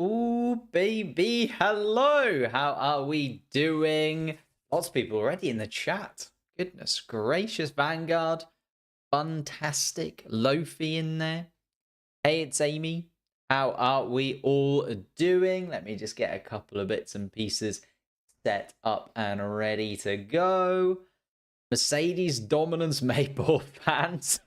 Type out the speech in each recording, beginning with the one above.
Ooh, baby. Hello. How are we doing? Lots of people already in the chat. Goodness gracious. Vanguard. Fantastic. Lofi in there. Hey, it's Amy. How are we all doing? Let me just get a couple of bits and pieces set up and ready to go. Mercedes dominance Maple fans.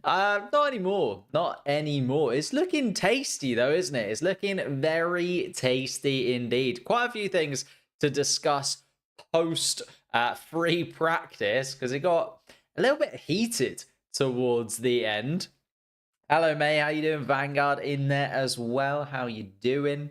Not anymore. Not anymore. It's looking tasty though, isn't it? It's looking very tasty indeed. Quite a few things to discuss post free practice because it got a little bit heated towards the end. Hello, May. How you doing? Vanguard in there as well. How you doing?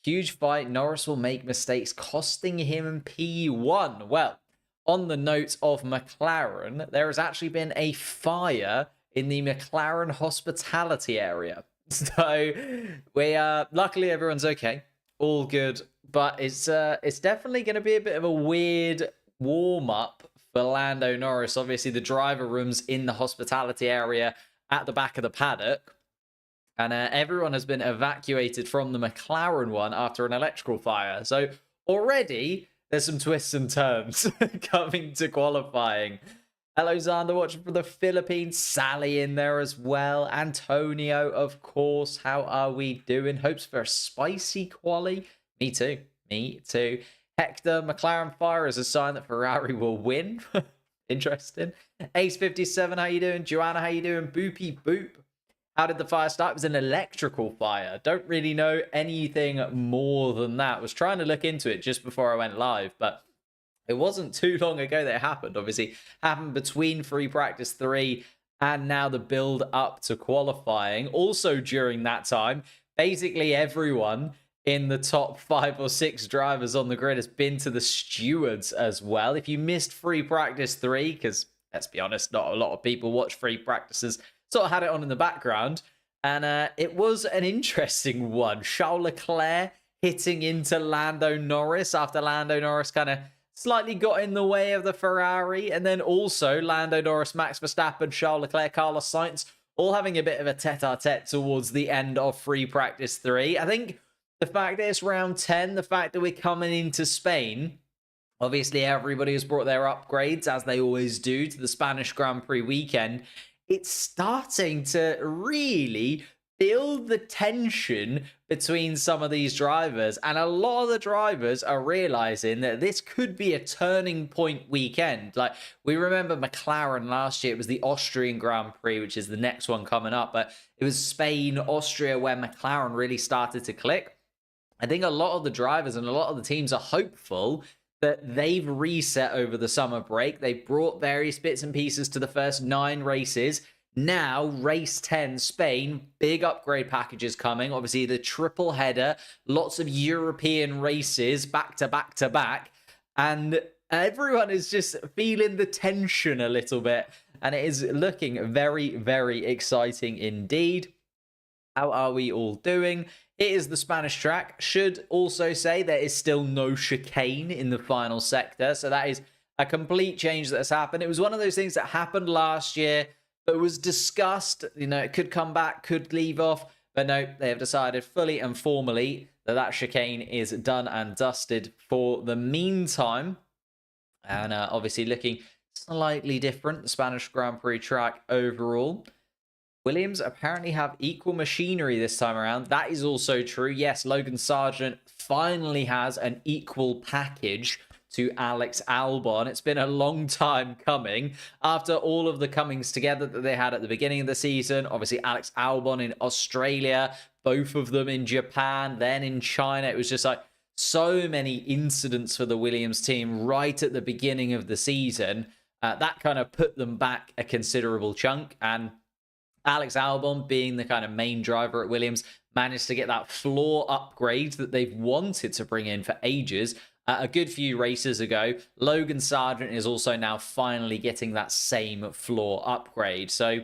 Huge fight. Norris will make mistakes, costing him P1. Well, on the note of McLaren, there has actually been a fire in the McLaren hospitality area. So we luckily everyone's okay, all good, but it's definitely going to be a bit of a weird warm up for Lando Norris. Obviously, the driver room's in the hospitality area at the back of the paddock. And everyone has been evacuated from the McLaren one after an electrical fire. So already there's some twists and turns coming to qualifying. Hello, Xander, watching from the Philippines. Sally in there as well. Antonio, of course. How are we doing? Hopes for a spicy quali. Me too. Me too. Hector, McLaren fire is a sign that Ferrari will win. Interesting. Ace57, how you doing? Joanna, how you doing? Boopy Boop. How did the fire start? It was an electrical fire. Don't really know anything more than that. Was trying to look into it just before I went live, but it wasn't too long ago that it happened. Obviously, happened between free practice 3 and now the build up to qualifying. Also during that time, basically everyone in the top 5 or 6 drivers on the grid has been to the stewards as well. If you missed free practice 3, because let's be honest, not a lot of people watch free practices, sort of had it on in the background, and it was an interesting one. Charles Leclerc hitting into Lando Norris after Lando Norris kind of slightly got in the way of the Ferrari, and then also Lando Norris, Max Verstappen, Charles Leclerc, Carlos Sainz, all having a bit of a tete-a-tete towards the end of free practice 3. I think the fact that it's round 10, the fact that we're coming into Spain, obviously everybody has brought their upgrades, as they always do, to the Spanish Grand Prix weekend. It's starting to really build the tension between some of these drivers. And a lot of the drivers are realizing that this could be a turning point weekend. Like, we remember McLaren last year, it was the Austrian Grand Prix, which is the next one coming up. But it was Spain, Austria, where McLaren really started to click. I think a lot of the drivers and a lot of the teams are hopeful that they've reset over the summer break. They've brought various bits and pieces to the first 9 races. Now, race 10, Spain, big upgrade packages coming. Obviously, the triple header, lots of European races back to back to back. And everyone is just feeling the tension a little bit. And it is looking very, very exciting indeed. How are we all doing? It is the Spanish track. Should also say there is still no chicane in the final sector. So that is a complete change that has happened. It was one of those things that happened last year, but was discussed. You know, it could come back, could leave off. But no, they have decided fully and formally that that chicane is done and dusted for the meantime. And obviously looking slightly different, the Spanish Grand Prix track overall. Williams apparently have equal machinery this time around. That is also true. Yes, Logan Sargent finally has an equal package to Alex Albon. It's been a long time coming after all of the comings together that they had at the beginning of the season. Obviously, Alex Albon in Australia, both of them in Japan, then in China. It was just like so many incidents for the Williams team right at the beginning of the season. That kind of put them back a considerable chunk, and Alex Albon, being the kind of main driver at Williams, managed to get that floor upgrade that they've wanted to bring in for ages a good few races ago. Logan Sargent is also now finally getting that same floor upgrade. So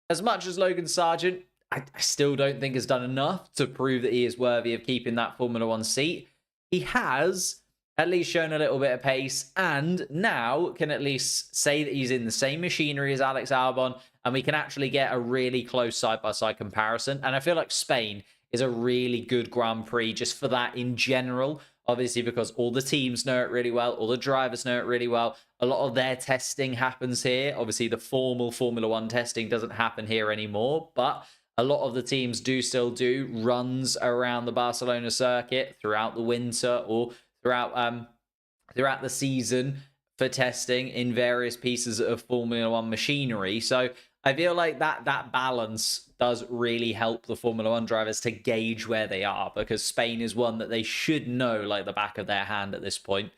as much as Logan Sargent, I still don't think has done enough to prove that he is worthy of keeping that Formula One seat. He has at least shown a little bit of pace, and now can at least say that he's in the same machinery as Alex Albon, and we can actually get a really close side-by-side comparison. And I feel like Spain is a really good Grand Prix just for that in general, obviously because all the teams know it really well, all the drivers know it really well. A lot of their testing happens here. Obviously, the formal Formula One testing doesn't happen here anymore, but a lot of the teams do still do runs around the Barcelona circuit throughout the winter or throughout the season for testing in various pieces of Formula One machinery. So I feel like that balance does really help the Formula One drivers to gauge where they are, because Spain is one that they should know like the back of their hand at this point,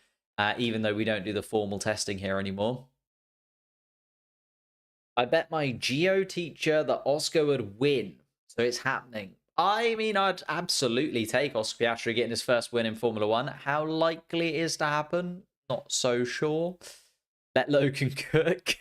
even though we don't do the formal testing here anymore. I bet my geo teacher that Oscar would win, so it's happening. I mean, I'd absolutely take Oscar Piastri getting his first win in Formula One. How likely it is to happen? Not so sure. Let Logan cook.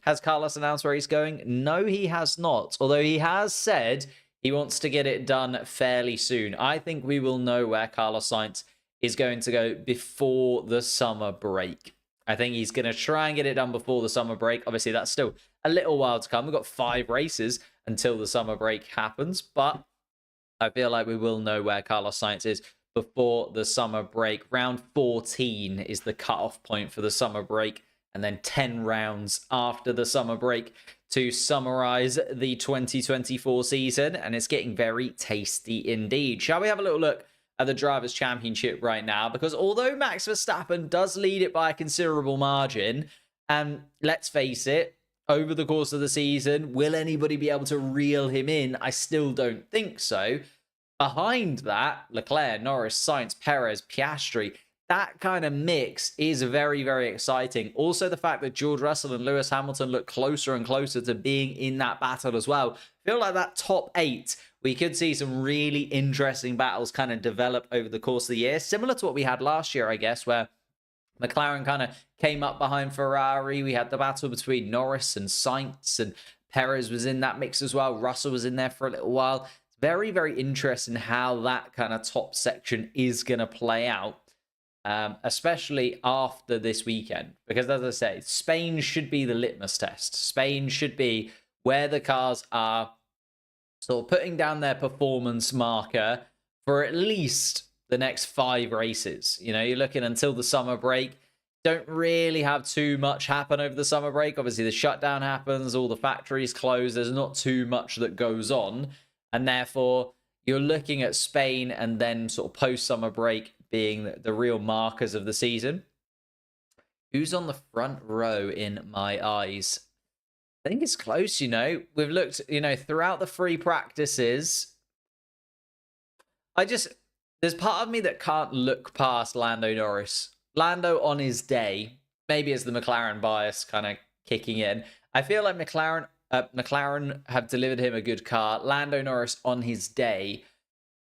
Has Carlos announced where he's going? No, he has not. Although he has said he wants to get it done fairly soon. I think we will know where Carlos Sainz is going to go before the summer break. I think he's going to try and get it done before the summer break. Obviously, that's still a little while to come. We've got 5 races until the summer break happens, but I feel like we will know where Carlos Sainz is before the summer break. Round 14 is the cutoff point for the summer break, and then 10 rounds after the summer break to summarize the 2024 season, and it's getting very tasty indeed. Shall we have a little look at the Drivers' Championship right now? Because although Max Verstappen does lead it by a considerable margin, and let's face it, over the course of the season, will anybody be able to reel him in? I still don't think so. Behind that, Leclerc, Norris, Sainz, Perez, Piastri, that kind of mix is very, very exciting. Also, the fact that George Russell and Lewis Hamilton look closer and closer to being in that battle as well. I feel like that top 8, we could see some really interesting battles kind of develop over the course of the year. Similar to what we had last year, I guess, where McLaren kind of came up behind Ferrari. We had the battle between Norris and Sainz, and Perez was in that mix as well. Russell was in there for a little while. It's very, very interesting how that kind of top section is going to play out, especially after this weekend. Because as I say, Spain should be the litmus test. Spain should be where the cars are sort of putting down their performance marker for at least the next 5 races. You know, you're looking until the summer break. Don't really have too much happen over the summer break. Obviously, the shutdown happens, all the factories close. There's not too much that goes on. And therefore, you're looking at Spain and then sort of post-summer break being the real markers of the season. Who's on the front row in my eyes? I think it's close, you know. We've looked, you know, throughout the free practices. There's part of me that can't look past Lando Norris. Lando on his day, maybe as the McLaren bias kind of kicking in. I feel like McLaren have delivered him a good car. Lando Norris on his day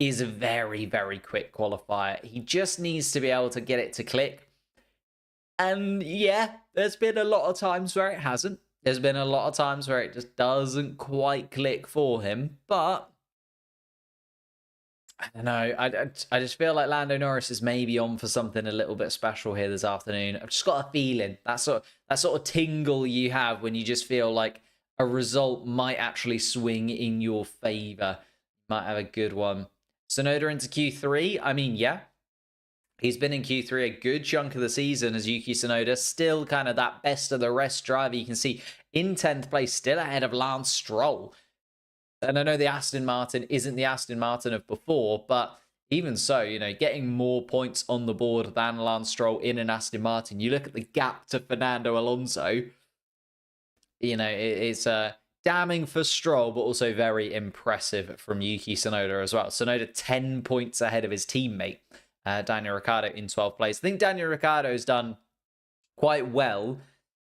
is a very, very quick qualifier. He just needs to be able to get it to click. And yeah, there's been a lot of times where it hasn't. There's been a lot of times where it just doesn't quite click for him. But I don't know. I just feel like Lando Norris is maybe on for something a little bit special here this afternoon. I've just got a feeling. That sort of tingle you have when you just feel like a result might actually swing in your favor. Might have a good one. Tsunoda into Q3. I mean, yeah. He's been in Q3 a good chunk of the season as Yuki Tsunoda. Still kind of that best of the rest driver. You can see in 10th place, still ahead of Lance Stroll. And I know the Aston Martin isn't the Aston Martin of before, but even so, you know, getting more points on the board than Lance Stroll in an Aston Martin. You look at the gap to Fernando Alonso, you know, it's damning for Stroll, but also very impressive from Yuki Tsunoda as well. Tsunoda 10 points ahead of his teammate, Daniel Ricciardo in 12th place. I think Daniel Ricciardo's done quite well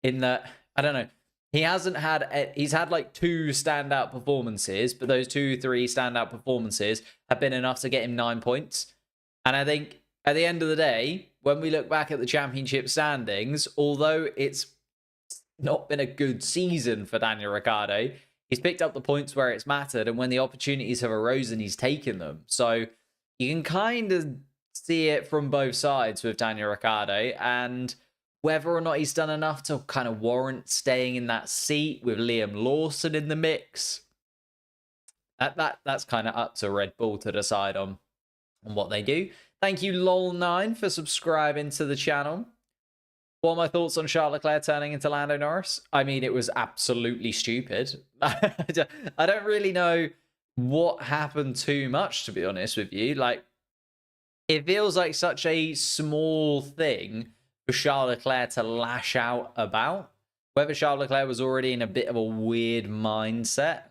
in that, I don't know, he's had like 2 standout performances, but those 2-3 standout performances have been enough to get him 9 points. And I think at the end of the day, when we look back at the championship standings, although it's not been a good season for Daniel Ricciardo, he's picked up the points where it's mattered, and when the opportunities have arisen, he's taken them. So you can kind of see it from both sides with Daniel Ricciardo, and whether or not he's done enough to kind of warrant staying in that seat with Liam Lawson in the mix. That's kind of up to Red Bull to decide on what they do. Thank you, LOL9, for subscribing to the channel. What are my thoughts on Charles Leclerc turning into Lando Norris? I mean, it was absolutely stupid. I don't really know what happened too much, to be honest with you. Like, it feels like such a small thing for Charles Leclerc to lash out about. Whether Charles Leclerc was already in a bit of a weird mindset,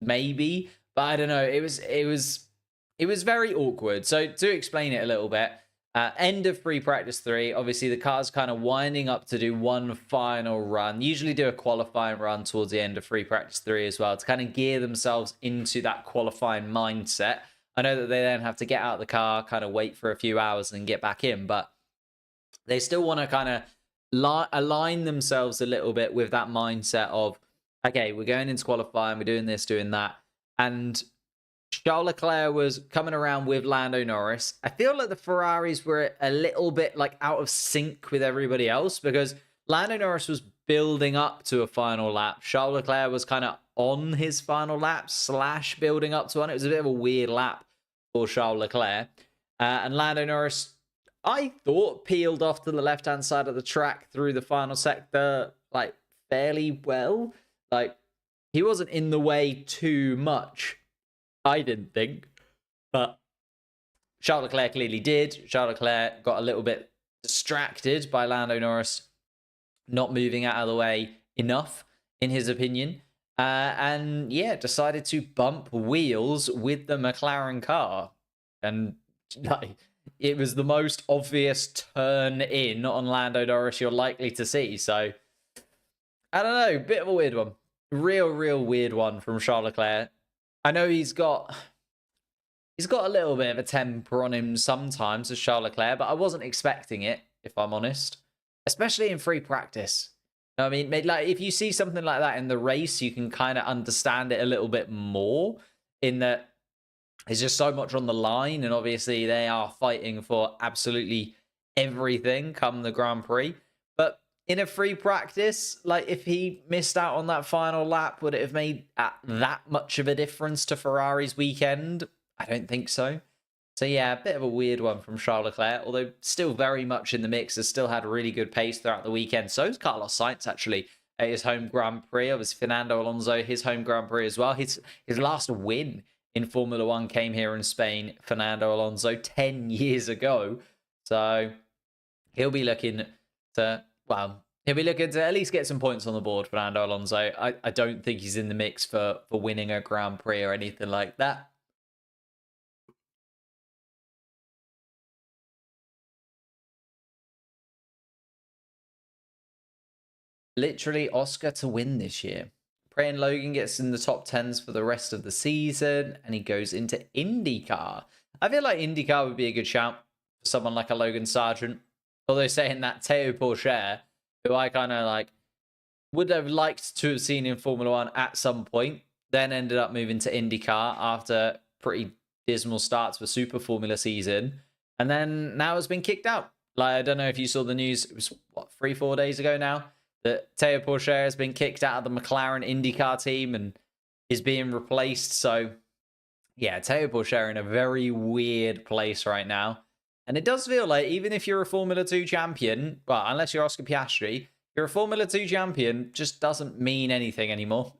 maybe, but I don't know. It was very awkward. So to explain it a little bit, end of free practice 3, obviously the car's kind of winding up to do one final run. Usually do a qualifying run towards the end of free practice 3 as well to kind of gear themselves into that qualifying mindset. I know that they then have to get out of the car, kind of wait for a few hours and get back in, but they still want to kind of align themselves a little bit with that mindset of, okay, we're going into qualifying, we're doing this, doing that. And Charles Leclerc was coming around with Lando Norris. I feel like the Ferraris were a little bit like out of sync with everybody else because Lando Norris was building up to a final lap. Charles Leclerc was kind of on his final lap / building up to one. It was a bit of a weird lap for Charles Leclerc. And Lando Norris, I thought, peeled off to the left-hand side of the track through the final sector, like, fairly well. Like, he wasn't in the way too much, I didn't think. But Charles Leclerc clearly did. Charles Leclerc got a little bit distracted by Lando Norris not moving out of the way enough, in his opinion. And, yeah, decided to bump wheels with the McLaren car. And, like, it was the most obvious turn in on Lando Norris you're likely to see. So, I don't know, bit of a weird one. Real weird one from Charles Leclerc. I know he's got a little bit of a temper on him sometimes as Charles Leclerc, but I wasn't expecting it, if I'm honest. Especially in free practice. You know what I mean? Like, if you see something like that in the race, you can kind of understand it a little bit more, in that there's just so much on the line, and obviously they are fighting for absolutely everything come the Grand Prix. But in a free practice, like, if he missed out on that final lap, would it have made that much of a difference to Ferrari's weekend? I don't think so. So yeah, a bit of a weird one from Charles Leclerc, although still very much in the mix, has still had a really good pace throughout the weekend. So is Carlos Sainz, actually, at his home Grand Prix. Obviously, Fernando Alonso, his home Grand Prix as well. His last win in Formula One came here in Spain, Fernando Alonso, 10 years ago. So he'll be looking to, well, he'll be looking to at least get some points on the board, Fernando Alonso. I don't think he's in the mix for winning a Grand Prix or anything like that. Literally Oscar to win this year. Praying Logan gets in the top 10s for the rest of the season, and he goes into IndyCar. I feel like IndyCar would be a good shout for someone like a Logan Sargent. Although saying that, Théo Pourchaire, who I kind of like would have liked to have seen in Formula One at some point, then ended up moving to IndyCar after pretty dismal starts for Super Formula season, and then now has been kicked out. Like, I don't know if you saw the news, it was, what, 3-4 days ago now, that Théo Pourchaire has been kicked out of the McLaren IndyCar team and is being replaced. So, yeah, Théo Pourchaire in a very weird place right now. And it does feel like, even if you're a Formula 2 champion, well, unless you're Oscar Piastri, you're a Formula 2 champion just doesn't mean anything anymore.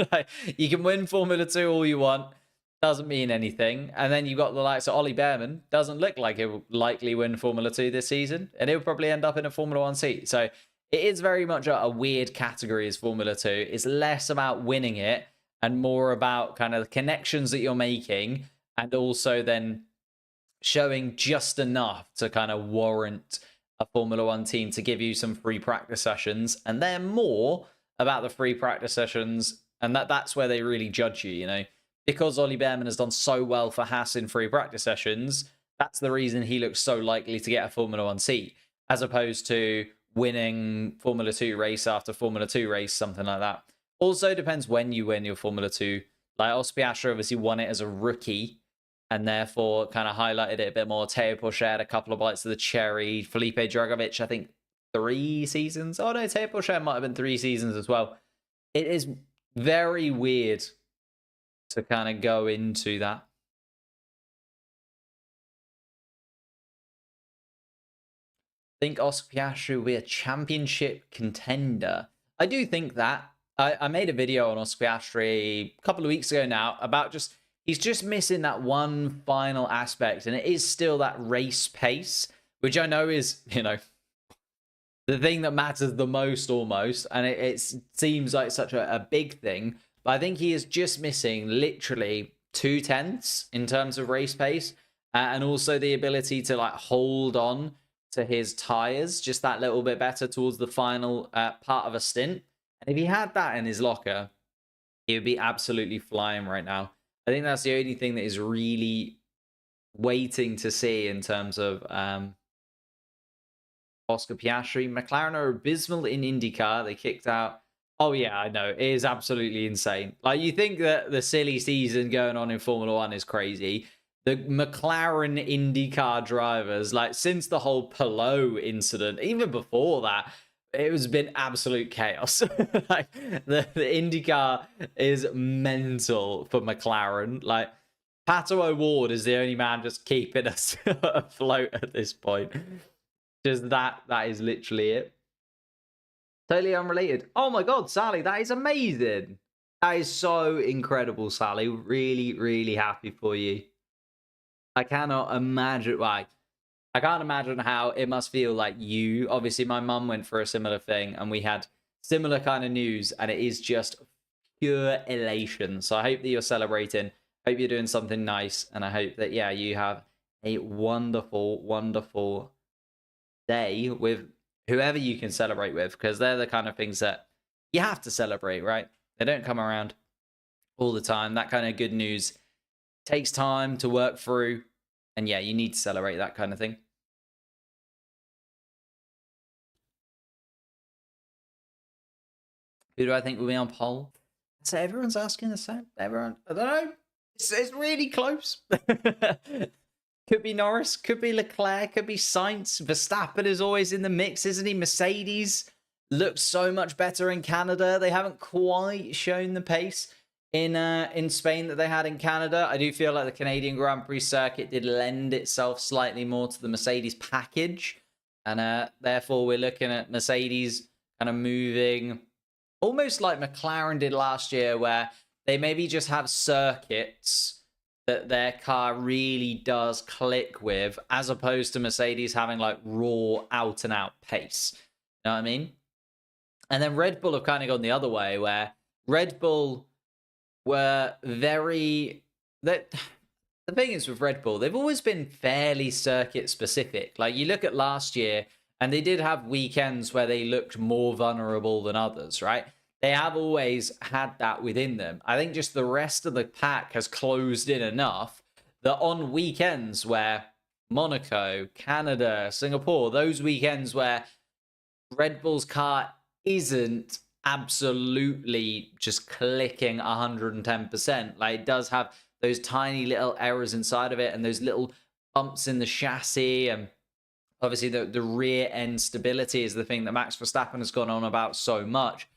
Like, you can win Formula 2 all you want, doesn't mean anything. And then you've got the likes of Ollie Behrman, doesn't look like he'll likely win Formula 2 this season, and he'll probably end up in a Formula 1 seat. So it is very much a weird category as Formula 2. It's less about winning it and more about kind of the connections that you're making, and also then showing just enough to kind of warrant a Formula 1 team to give you some free practice sessions. And they're more about the free practice sessions, and that's where they really judge you, you know. Because Ollie Behrman has done so well for Haas in free practice sessions, that's the reason he looks so likely to get a Formula 1 seat, as opposed to winning Formula 2 race after Formula 2 race, something like that. Also depends when you win your Formula 2. Like, Oscar Piastri obviously won it as a rookie and therefore kind of highlighted it a bit more. Teo Porcher had a couple of bites of the cherry. Felipe Drugovich, I think 3 seasons. Oh no, Teo Porcher might have been 3 seasons as well. It is very weird to kind of go into that. I think Oscar Piastri will be a championship contender. I do think that. I made a video on Oscar Piastri a couple of weeks ago now about just, he's just missing that one final aspect, and it is still that race pace, which I know is, you know, the thing that matters the most almost, and it seems like such a big thing, but I think he is just missing literally 2/10 in terms of race pace, and also the ability to like hold on to his tires just that little bit better towards the final part of a stint. And if he had that in his locker, he would be absolutely flying right now. I think that's the only thing that is really waiting to see in terms of Oscar Piastri. McLaren are abysmal in IndyCar. They kicked out. Oh, yeah, I know. It is absolutely insane. Like, you think that the silly season going on in Formula 1 is crazy. The McLaren IndyCar drivers, like, since the whole Palou incident, even before that, it has been absolute chaos. Like, the IndyCar is mental for McLaren. Like, Pato O'Ward is the only man just keeping us afloat at this point. Just that is literally it. Totally unrelated. Oh my God, Sally, that is amazing. That is so incredible, Sally. Really, really happy for you. I cannot imagine, like, I can't imagine how it must feel like you. Obviously, my mum went for a similar thing, and we had similar kind of news, and it is just pure elation. So I hope that you're celebrating. Hope you're doing something nice, and I hope that, yeah, you have a wonderful, wonderful day with whoever you can celebrate with, because they're the kind of things that you have to celebrate, right? They don't come around all the time. That kind of good news takes time to work through, and yeah, you need to celebrate that kind of thing. Who do I think will be on pole? So everyone's asking the same. Everyone, I don't know. It's really close. Could be Norris, could be Leclerc, could be Sainz. Verstappen is always in the mix, isn't he? Mercedes looks so much better in Canada. They haven't quite shown the pace in Spain that they had in Canada. I do feel like the Canadian Grand Prix circuit did lend itself slightly more to the Mercedes package. And therefore, we're looking at Mercedes kind of moving almost like McLaren did last year, where they maybe just have circuits that their car really does click with, as opposed to Mercedes having like raw out and out pace. You know what I mean? And then Red Bull have kind of gone the other way, where Red Bull were the thing is with Red Bull, they've always been fairly circuit specific. Like, you look at last year, and they did have weekends where they looked more vulnerable than others, right? They have always had that within them. I think just the rest of the pack has closed in enough that on weekends where Monaco, Canada, Singapore, those weekends where Red Bull's car isn't absolutely just clicking 110%, like, it does have those tiny little errors inside of it, and those little bumps in the chassis, and obviously the rear end stability is the thing that Max Verstappen has gone on about so much.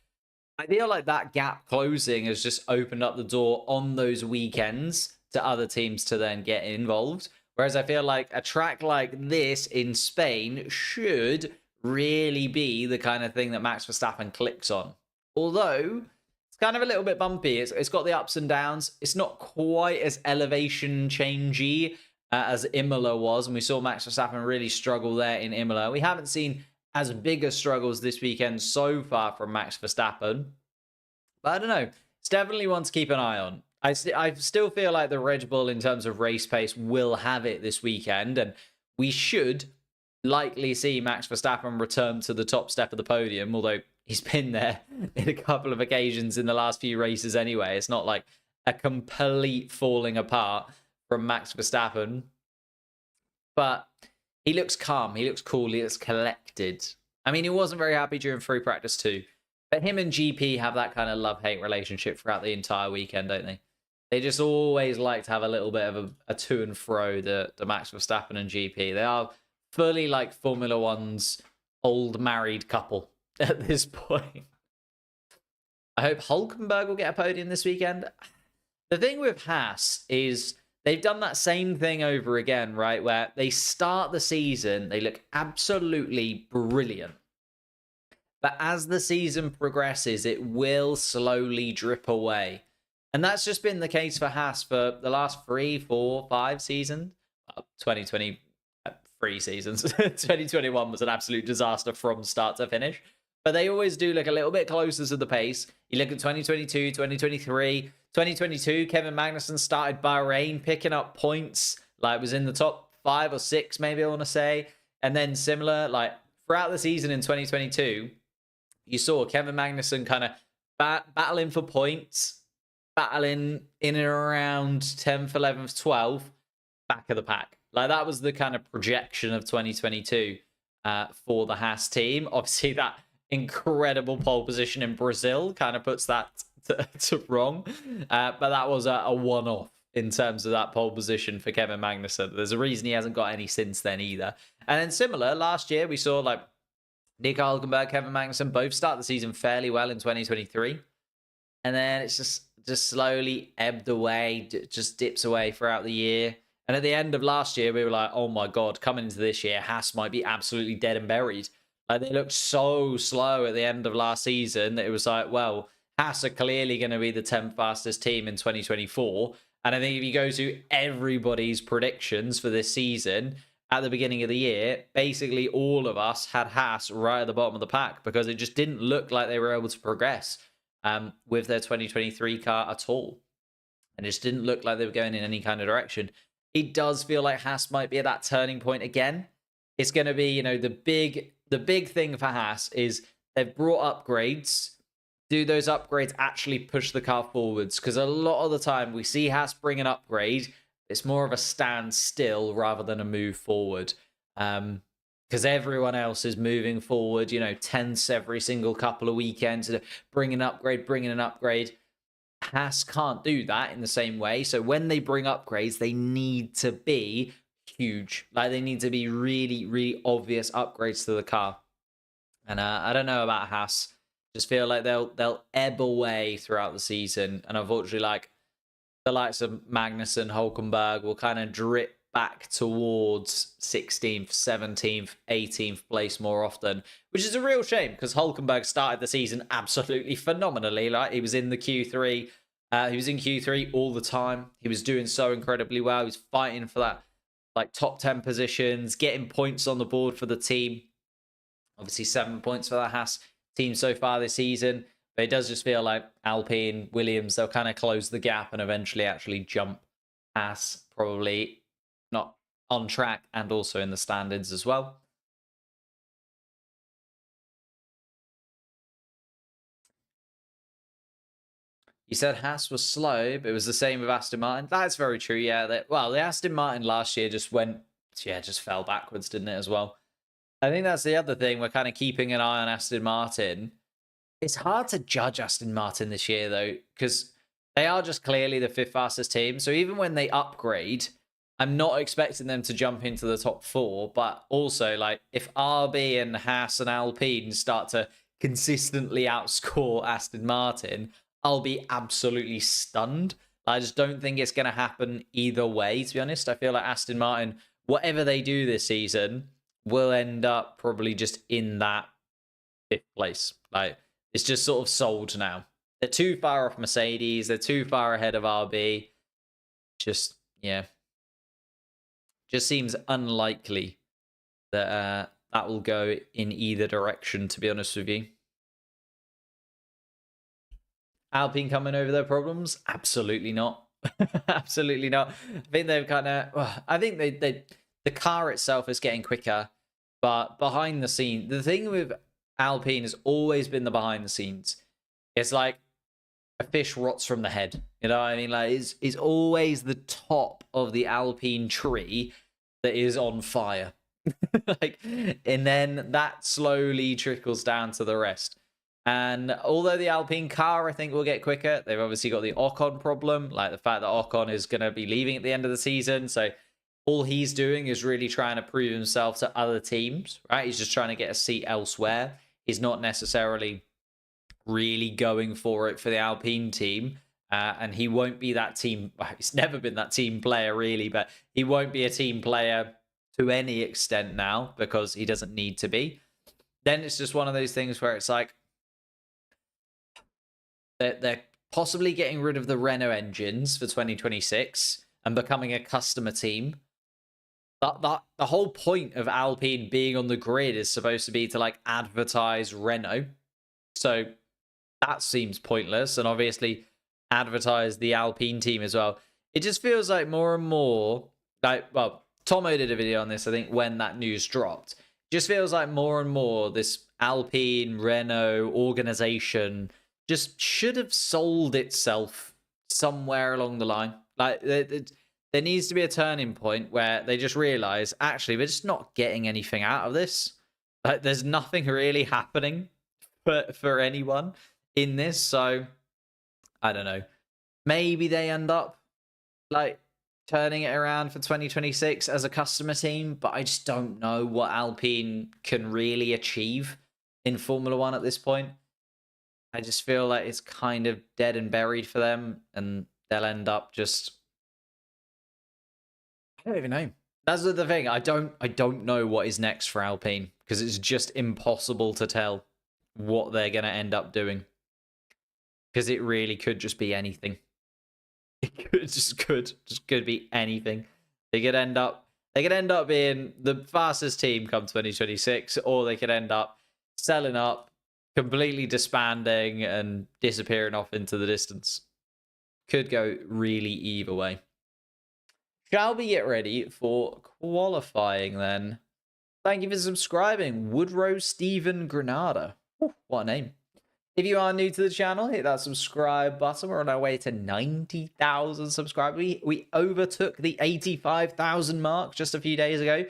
I feel like that gap closing has just opened up the door on those weekends to other teams to then get involved. Whereas I feel like a track like this in Spain should really be the kind of thing that Max Verstappen clicks on. Although it's kind of a little bit bumpy. It's got the ups and downs. It's not quite as elevation changey as Imola was. And we saw Max Verstappen really struggle there in Imola. We haven't seen as big as struggles this weekend so far from Max Verstappen. But I don't know. It's definitely one to keep an eye on. I still feel like the Red Bull, in terms of race pace, will have it this weekend. And we should likely see Max Verstappen return to the top step of the podium, although he's been there in a couple of occasions in the last few races anyway. It's not like a complete falling apart from Max Verstappen. But he looks calm, he looks cool, he looks collected. I mean, he wasn't very happy during free practice too. But him and GP have that kind of love-hate relationship throughout the entire weekend, don't they? They just always like to have a little bit of a to and fro, the Max Verstappen and GP. They are fully like Formula One's old married couple at this point. I hope Hulkenberg will get a podium this weekend. The thing with Haas is they've done that same thing over again, right? Where they start the season, they look absolutely brilliant. But as the season progresses, it will slowly drip away. And that's just been the case for Haas for the last 3, 4, 5 seasons. 2023 seasons. 2021 was an absolute disaster from start to finish. But they always do look a little bit closer to the pace. You look at 2022, 2023, 2022, Kevin Magnussen started Bahrain picking up points. Like, was in the top 5 or 6, maybe I want to say. And then similar, like, throughout the season in 2022, you saw Kevin Magnussen kind of battling for points, battling in and around 10th, 11th, 12th, back of the pack. Like, that was the kind of projection of 2022 for the Haas team. Obviously, that incredible pole position in Brazil kind of puts that to wrong. But that was a one-off in terms of that pole position for Kevin Magnussen. There's a reason he hasn't got any since then either. And then similar, last year we saw like Nico Hulkenberg, Kevin Magnussen both start the season fairly well in 2023. And then it's just slowly ebbed away, just dips away throughout the year. And at the end of last year, we were like, oh my God, coming into this year, Haas might be absolutely dead and buried. Like, they looked so slow at the end of last season that it was like, well, Haas are clearly going to be the 10th fastest team in 2024. And I think if you go to everybody's predictions for this season at the beginning of the year, basically all of us had Haas right at the bottom of the pack because it just didn't look like they were able to progress with their 2023 car at all. And it just didn't look like they were going in any kind of direction. It does feel like Haas might be at that turning point again. It's going to be, you know, the big thing for Haas is they've brought upgrades. Do those upgrades actually push the car forwards? Because a lot of the time we see Haas bring an upgrade, it's more of a standstill rather than a move forward. Because everyone else is moving forward, you know, tenths every single couple of weekends, bringing an upgrade. Haas can't do that in the same way. So when they bring upgrades, they need to be huge. Like, they need to be really, really obvious upgrades to the car. And I don't know about Haas. Just feel like they'll ebb away throughout the season. And unfortunately, like, the likes of Magnussen, Hulkenberg will kind of drip back towards 16th, 17th, 18th place more often, which is a real shame because Hulkenberg started the season absolutely phenomenally. Like, he was in the Q3. He was in Q3 all the time. He was doing so incredibly well. He was fighting for that, like, top 10 positions, getting points on the board for the team. Obviously, 7 points for the Haas team so far this season. But it does just feel like Alpine, Williams, they'll kind of close the gap and eventually actually jump Haas, probably not on track and also in the standings as well. You said Haas was slow, but it was the same with Aston Martin. That's very true, yeah. The Aston Martin last year just fell backwards, didn't it, as well? I think that's the other thing. We're kind of keeping an eye on Aston Martin. It's hard to judge Aston Martin this year, though, because they are just clearly the 5th fastest team. So even when they upgrade, I'm not expecting them to jump into the top 4. But also, like, if RB and Haas and Alpine start to consistently outscore Aston Martin, I'll be absolutely stunned. I just don't think it's going to happen either way, to be honest. I feel like Aston Martin, whatever they do this season, will end up probably just in that 5th place. Like, it's just sort of sold now. They're too far off Mercedes. They're too far ahead of RB. Just seems unlikely that that will go in either direction, to be honest with you. Alpine coming over their problems? Absolutely not. Absolutely not. I think they've kind of... I think the car itself is getting quicker, but behind the scene, the thing with Alpine has always been the behind the scenes. It's like a fish rots from the head. You know what I mean? Like, it's always the top of the Alpine tree that is on fire. Like, and then that slowly trickles down to the rest. And although the Alpine car, I think, will get quicker, they've obviously got the Ocon problem, like the fact that Ocon is going to be leaving at the end of the season. So all he's doing is really trying to prove himself to other teams, right? He's just trying to get a seat elsewhere. He's not necessarily really going for it for the Alpine team. And he won't be that team. He's never been that team player, really, but he won't be a team player to any extent now because he doesn't need to be. Then it's just one of those things where it's like, they're possibly getting rid of the Renault engines for 2026 and becoming a customer team. The whole point of Alpine being on the grid is supposed to be to like advertise Renault. So that seems pointless. And obviously advertise the Alpine team as well. It just feels like more and more, like, well, Tomo did a video on this, I think, when that news dropped. It just feels like more and more this Alpine, Renault organization just should have sold itself somewhere along the line. Like, there needs to be a turning point where they just realize, actually, we're just not getting anything out of this. Like, there's nothing really happening for anyone in this. So, I don't know. Maybe they end up, like, turning it around for 2026 as a customer team, but I just don't know what Alpine can really achieve in Formula One at this point. I just feel like it's kind of dead and buried for them, and they'll end up just, I don't even know. That's the thing. I don't know what is next for Alpine because it's just impossible to tell what they're going to end up doing because it really could just be anything. It could be anything. They could end up being the fastest team come 2026, or they could end up selling up, completely disbanding and disappearing off into the distance. Could go really either way. Shall we get ready for qualifying then? Thank you for subscribing, Woodrow Stephen Granada. Ooh, what a name. If you are new to the channel, hit that subscribe button. We're on our way to 90,000 subscribers. We overtook the 85,000 mark just a few days ago.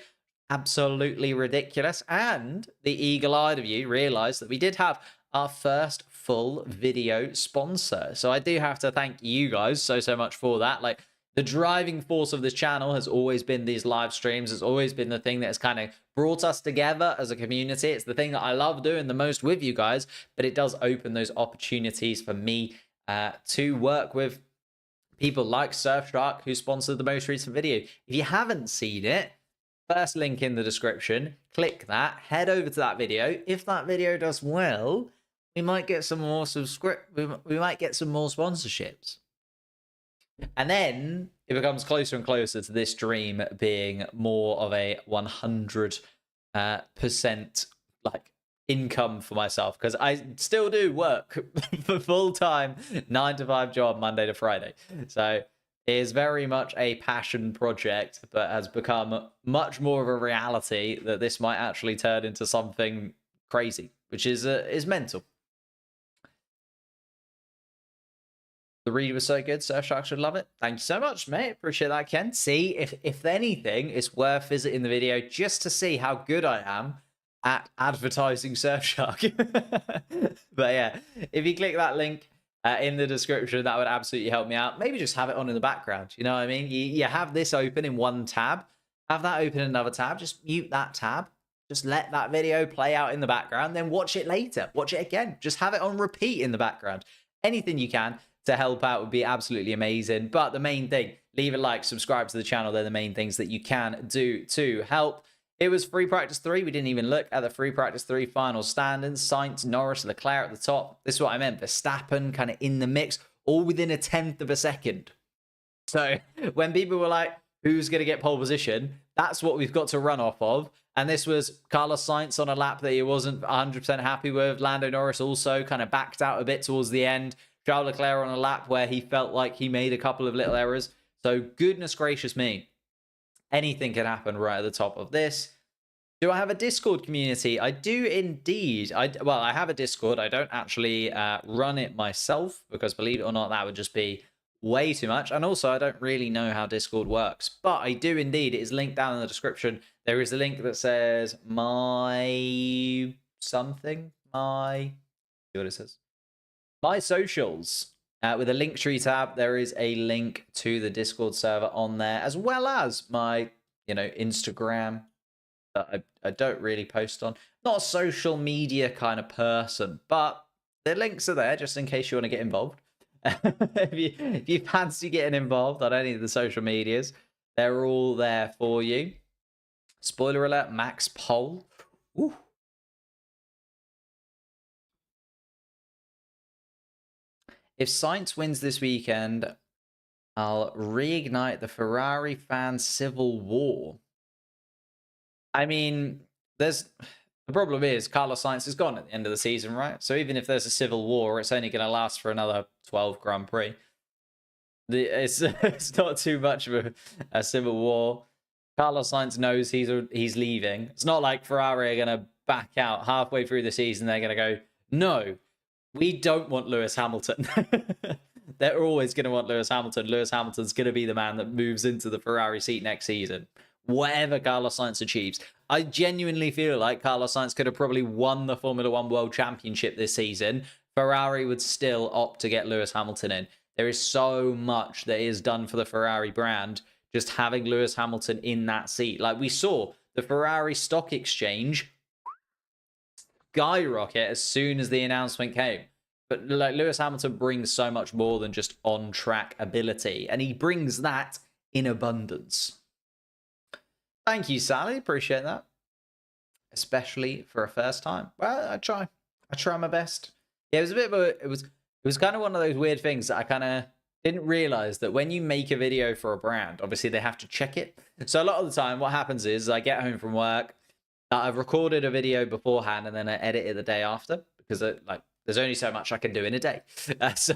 Absolutely ridiculous. And the eagle-eyed of you realized that we did have our first full video sponsor. So I do have to thank you guys so much for that. Like, the driving force of this channel has always been these live streams. It's always been the thing that has kind of brought us together as a community. It's the thing that I love doing the most with you guys, but it does open those opportunities for me to work with people like Surfshark, who sponsored the most recent video. If you haven't seen it, first link in the description, click that, head over to that video. If that video does well, we might get some more we might get some more sponsorships. And then it becomes closer and closer to this dream being more of a 100% like income for myself, because I still do work for full-time 9-to-5 job Monday to Friday. So it is very much a passion project, but has become much more of a reality that this might actually turn into something crazy, which is mental. The read was so good, Surfshark should love it. Thank you so much, mate. Appreciate that, Ken. See, if anything, it's worth visiting the video just to see how good I am at advertising Surfshark. But yeah, if you click that link in the description, that would absolutely help me out. Maybe just have it on in the background. You know what I mean? You have this open in one tab. Have that open in another tab. Just mute that tab. Just let that video play out in the background. Then watch it later. Watch it again. Just have it on repeat in the background. Anything you can to help out would be absolutely amazing. But the main thing, leave a like, subscribe to the channel. They're the main things that you can do to help. It was free practice 3. We didn't even look at the free practice 3 final standings. Sainz, Norris, Leclerc at the top. This is what I meant. Verstappen kind of in the mix, all within a 1/10 of a second. So when people were like, who's going to get pole position? That's what we've got to run off of. And this was Carlos Sainz on a lap that he wasn't 100% happy with. Lando Norris also kind of backed out a bit towards the end. Charles Leclerc on a lap where he felt like he made a couple of little errors. So goodness gracious me, anything can happen right at the top of this. Do I have a Discord community? I do indeed. Well, I have a Discord. I don't actually run it myself because, believe it or not, that would just be way too much. And also, I don't really know how Discord works. But I do indeed. It is linked down in the description. There is a link that says my something, my See what it says. My socials. With a link tree tab, there is a link to the Discord server on there, as well as my, Instagram that I don't really post on. Not a social media kind of person, but the links are there just in case you want to get involved. if you fancy getting involved on any of the social medias, they're all there for you. Spoiler alert, Max Pole. Ooh. If Sainz wins this weekend, I'll reignite the Ferrari fan civil war. I mean, the problem is Carlos Sainz is gone at the end of the season, right? So even if there's a civil war, it's only going to last for another 12 Grand Prix. It's not too much of a civil war. Carlos Sainz knows he's leaving. It's not like Ferrari are going to back out halfway through the season. They're going to go, no, we don't want Lewis Hamilton. They're always going to want Lewis Hamilton. Lewis Hamilton's going to be the man that moves into the Ferrari seat next season. Whatever Carlos Sainz achieves. I genuinely feel like Carlos Sainz could have probably won the Formula One World Championship this season. Ferrari would still opt to get Lewis Hamilton in. There is so much that is done for the Ferrari brand, just having Lewis Hamilton in that seat. Like we saw the Ferrari stock exchange skyrocket as soon as the announcement came. But like Lewis Hamilton brings so much more than just on-track ability, and he brings that in abundance. Thank you, Sally. Appreciate that. Especially for a first time. Well, I try my best. Yeah, it was a bit of a, it was kind of one of those weird things that I kind of didn't realize that when you make a video for a brand, obviously they have to check it. So a lot of the time what happens is I get home from work, I've recorded a video beforehand and then I edit it the day after because there's only so much I can do in a day. So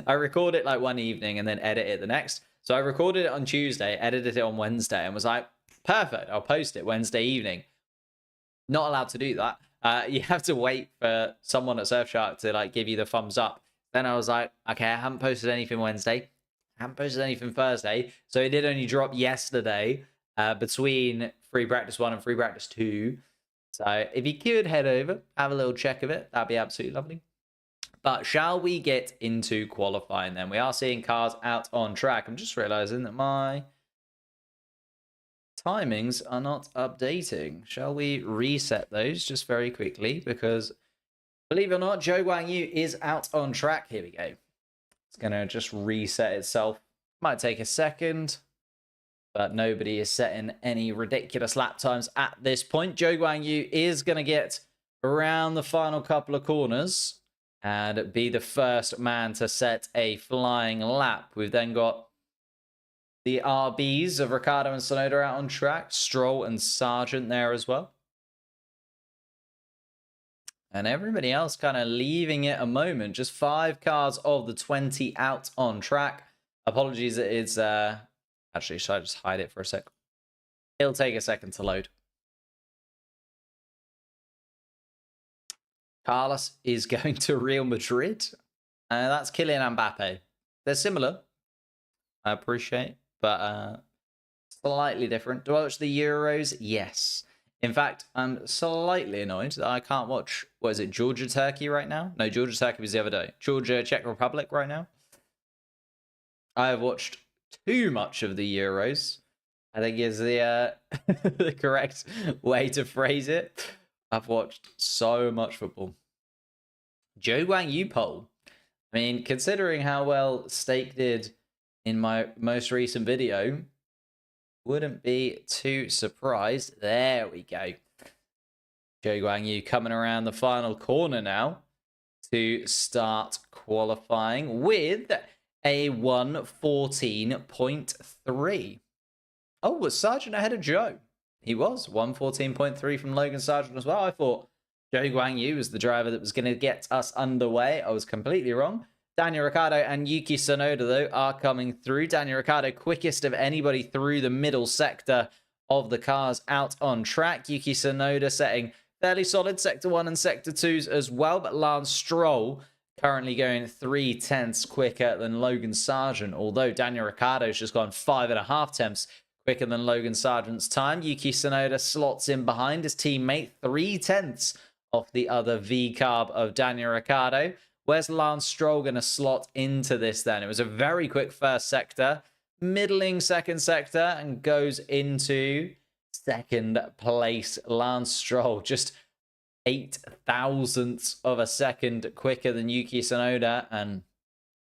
I record it like one evening and then edit it the next. So I recorded it on Tuesday, edited it on Wednesday and was like, perfect, I'll post it Wednesday evening. Not allowed to do that. You have to wait for someone at Surfshark to like give you the thumbs up. Then I was like, okay, I haven't posted anything Wednesday. I haven't posted anything Thursday. So it did only drop yesterday between Free Practice 1 and Free Practice 2. So if you could head over, have a little check of it, that'd be absolutely lovely. But shall we get into qualifying then? We are seeing cars out on track. I'm just realizing that my timings are not updating. Shall we reset those just very quickly? Because believe it or not, Zhou Guanyu is out on track. Here we go. It's going to just reset itself. Might take a second, but nobody is setting any ridiculous lap times at this point. Zhou Guanyu is going to get around the final couple of corners and be the first man to set a flying lap. We've then got the RBs of Ricciardo and Tsunoda out on track. Stroll and Sargent there as well. And everybody else kind of leaving it a moment. Just 5 cars of the 20 out on track. Apologies, it's... Actually, should I just hide it for a sec? It'll take a second to load. Carlos is going to Real Madrid. That's Kylian Mbappe. They're similar. I appreciate, but slightly different. Do I watch the Euros? Yes. In fact, I'm slightly annoyed that I can't watch, what is it, Georgia, Turkey right now? No, Georgia, Turkey was the other day. Georgia, Czech Republic right now. I have watched too much of the Euros, I think is the the correct way to phrase it. I've watched so much football. Zhou Guanyu poll. I mean, considering how well Stake did in my most recent video, wouldn't be too surprised. There we go. Zhou Guanyu coming around the final corner now to start qualifying with a 1:14.3. Oh, was Sargent ahead of Joe? He was. 1:14.3 from Logan Sargent as well. I thought Zhou Guanyu was the driver that was going to get us underway. I was completely wrong. Daniel Ricciardo and Yuki Tsunoda, though, are coming through. Daniel Ricciardo, quickest of anybody through the middle sector of the cars out on track. Yuki Tsunoda setting fairly solid Sector 1 and Sector 2s as well. But Lance Stroll currently going 0.3 quicker than Logan Sargent, although Daniel Ricciardo's just gone 5.5 tenths quicker than Logan Sargent's time. Yuki Tsunoda slots in behind his teammate, 0.3 off the other V-carb of Daniel Ricciardo. Where's Lance Stroll going to slot into this then? It was a very quick first sector, middling second sector, and goes into second place. Lance Stroll just 8 thousandths of a second quicker than Yuki Tsunoda, and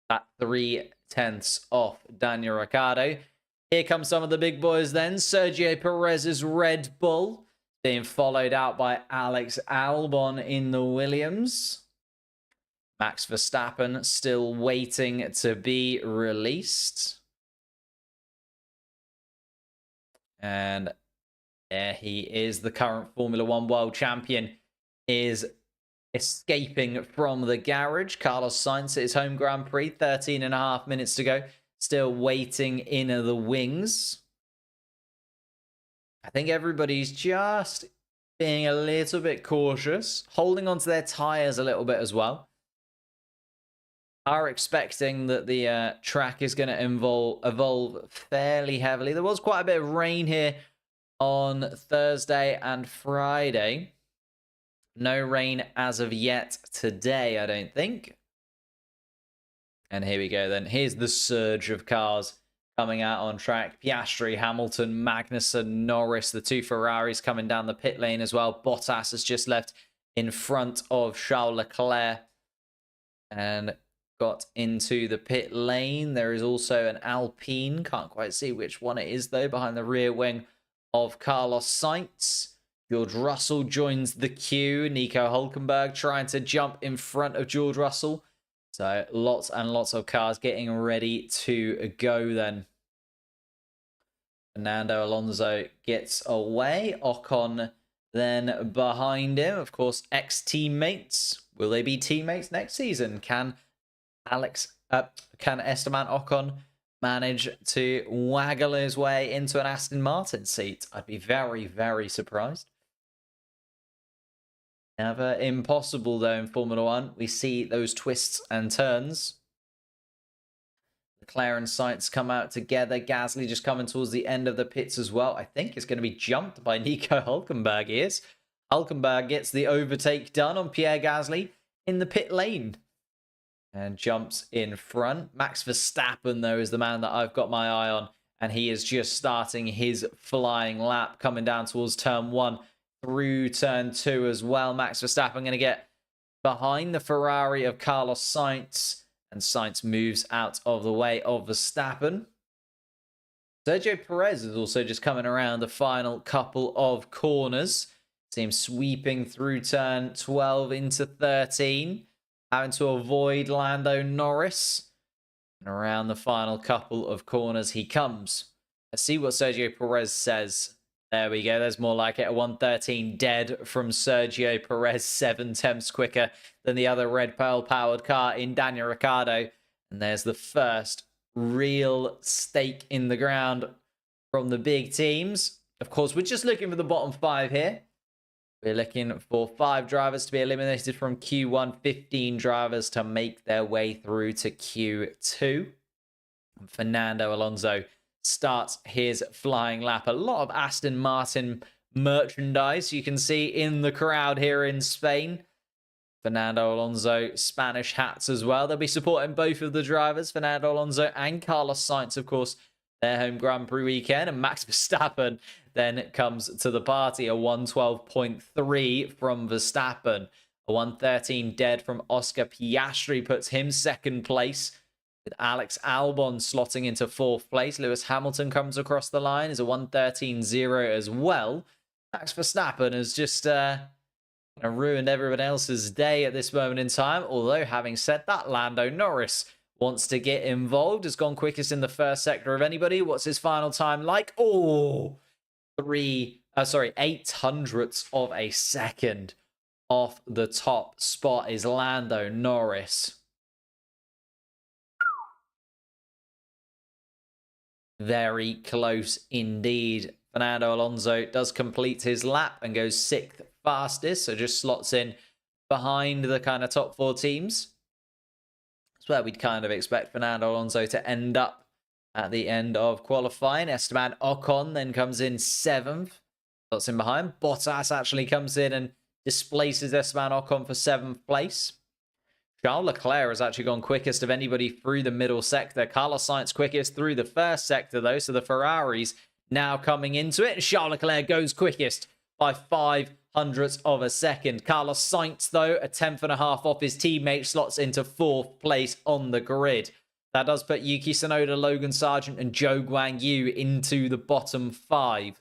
that 3/10 off Daniel Ricciardo. Here come some of the big boys then. Sergio Perez's Red Bull being followed out by Alex Albon in the Williams. Max Verstappen still waiting to be released. And there he is, the current Formula One world champion, is escaping from the garage. Carlos Sainz at his home Grand Prix, 13.5 minutes to go. Still waiting in the wings. I think everybody's just being a little bit cautious, holding onto their tires a little bit as well. Are expecting that the track is going to evolve fairly heavily. There was quite a bit of rain here on Thursday and Friday. No rain as of yet today, I don't think. And here we go then. Here's the surge of cars coming out on track. Piastri, Hamilton, Magnussen, Norris, the two Ferraris coming down the pit lane as well. Bottas has just left in front of Charles Leclerc and got into the pit lane. There is also an Alpine. Can't quite see which one it is though, behind the rear wing of Carlos Sainz. George Russell joins the queue. Nico Hülkenberg trying to jump in front of George Russell. So lots and lots of cars getting ready to go then. Fernando Alonso gets away. Ocon then behind him. Of course, ex-teammates. Will they be teammates next season? Can Esteban Ocon manage to waggle his way into an Aston Martin seat? I'd be very, very surprised. Never impossible, though, in Formula One. We see those twists and turns. Leclerc and Sainz come out together. Gasly just coming towards the end of the pits as well. I think it's going to be jumped by Nico Hülkenberg. He is. Hülkenberg gets the overtake done on Pierre Gasly in the pit lane. And jumps in front. Max Verstappen, though, is the man that I've got my eye on. And he is just starting his flying lap, coming down towards turn 1 through turn 2 as well. Max Verstappen going to get behind the Ferrari of Carlos Sainz. And Sainz moves out of the way of Verstappen. Sergio Perez is also just coming around the final couple of corners. See him sweeping through turn 12 into 13. Having to avoid Lando Norris. And around the final couple of corners he comes. Let's see what Sergio Perez says. There we go. There's more like it. A 113 dead from Sergio Perez. 7/10 quicker than the other Red Bull powered car in Daniel Ricciardo. And there's the first real stake in the ground from the big teams. Of course, we're just looking for the bottom 5 here. We're looking for 5 drivers to be eliminated from Q1, 15 drivers to make their way through to Q2. And Fernando Alonso starts his flying lap. A lot of Aston Martin merchandise you can see in the crowd here in Spain. Fernando Alonso, Spanish hats as well. They'll be supporting both of the drivers, Fernando Alonso and Carlos Sainz, of course, their home Grand Prix weekend. And Max Verstappen then comes to the party. A 112.3 from Verstappen. A 113 dead from Oscar Piastri puts him second place, with Alex Albon slotting into 4th place. Lewis Hamilton comes across the line as a 113.0 as well. Max Verstappen has just ruined everyone else's day at this moment in time. Although, having said that, Lando Norris wants to get involved. Has gone quickest in the first sector of anybody. What's his final time like? Oh, 8 hundredths of a second off the top spot is Lando Norris. Very close indeed. Fernando Alonso does complete his lap and goes 6th fastest, so just slots in behind the kind of top 4 teams. That's where we'd kind of expect Fernando Alonso to end up at the end of qualifying. Esteban Ocon then comes in 7th, slots in behind. Bottas actually comes in and displaces Esteban Ocon for 7th place. Charles Leclerc has actually gone quickest of anybody through the middle sector. Carlos Sainz quickest through the first sector, though. So the Ferraris now coming into it. And Charles Leclerc goes quickest by 0.05 of a second. Carlos Sainz, though, a 10th and a half off his teammate, slots into 4th place on the grid. That does put Yuki Tsunoda, Logan Sargent, and Zhou Guanyu into the bottom 5.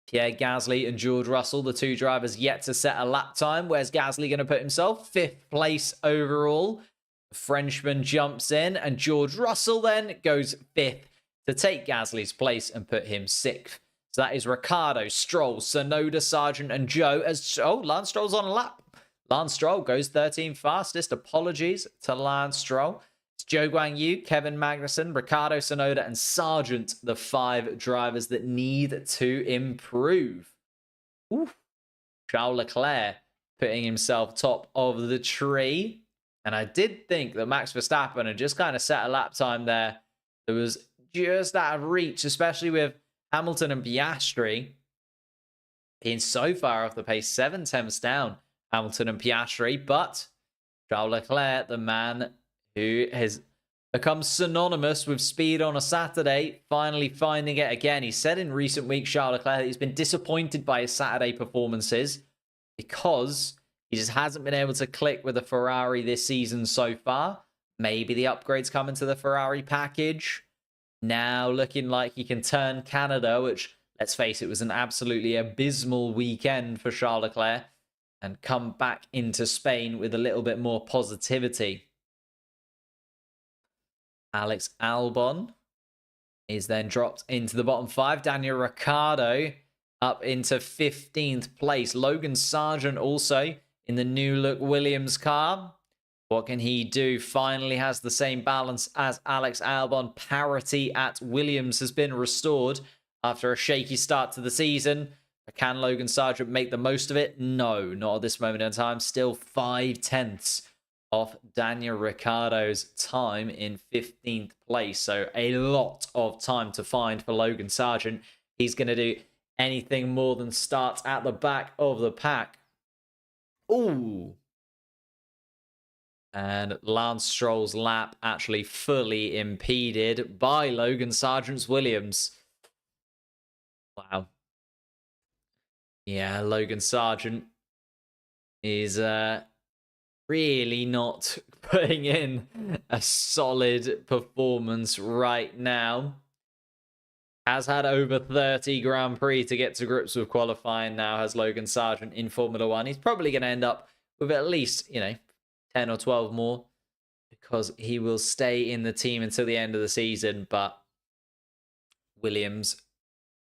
Pierre Gasly and George Russell, the two drivers yet to set a lap time. Where's Gasly going to put himself? 5th place overall. The Frenchman jumps in, and George Russell then goes 5th to take Gasly's place and put him 6th. So that is Ricciardo, Stroll, Tsunoda, Sargent, and Zhou. Lance Stroll's on a lap. Lance Stroll goes 13th fastest. Apologies to Lance Stroll. It's Zhou Guanyu, Kevin Magnussen, Ricciardo, Tsunoda, and Sargent, the 5 drivers that need to improve. Oof. Charles Leclerc putting himself top of the tree. And I did think that Max Verstappen had just kind of set a lap time there that was just out of reach, especially with Hamilton and Piastri being so far off the pace, 7 tenths down, Hamilton and Piastri. But Charles Leclerc, the man who has become synonymous with speed on a Saturday, finally finding it again. He said in recent weeks, Charles Leclerc, that he's been disappointed by his Saturday performances because he just hasn't been able to click with the Ferrari this season so far. Maybe the upgrades come into the Ferrari package. Now looking like he can turn Canada, which, let's face it, was an absolutely abysmal weekend for Charles Leclerc, and come back into Spain with a little bit more positivity. Alex Albon is then dropped into the bottom 5. Daniel Ricciardo up into 15th place. Logan Sargent also in the new look Williams car. What can he do? Finally has the same balance as Alex Albon. Parity at Williams has been restored after a shaky start to the season. Can Logan Sargent make the most of it? No, not at this moment in time. Still 5 tenths off Daniel Ricciardo's time in 15th place. So a lot of time to find for Logan Sargent. He's going to do anything more than start at the back of the pack. Ooh. And Lance Stroll's lap actually fully impeded by Logan Sargent's Williams. Wow. Yeah, Logan Sargent is really not putting in a solid performance right now. Has had over 30 Grand Prix to get to grips with qualifying now, has Logan Sargent in Formula 1. He's probably going to end up with at least, 10 or 12 more because he will stay in the team until the end of the season. But Williams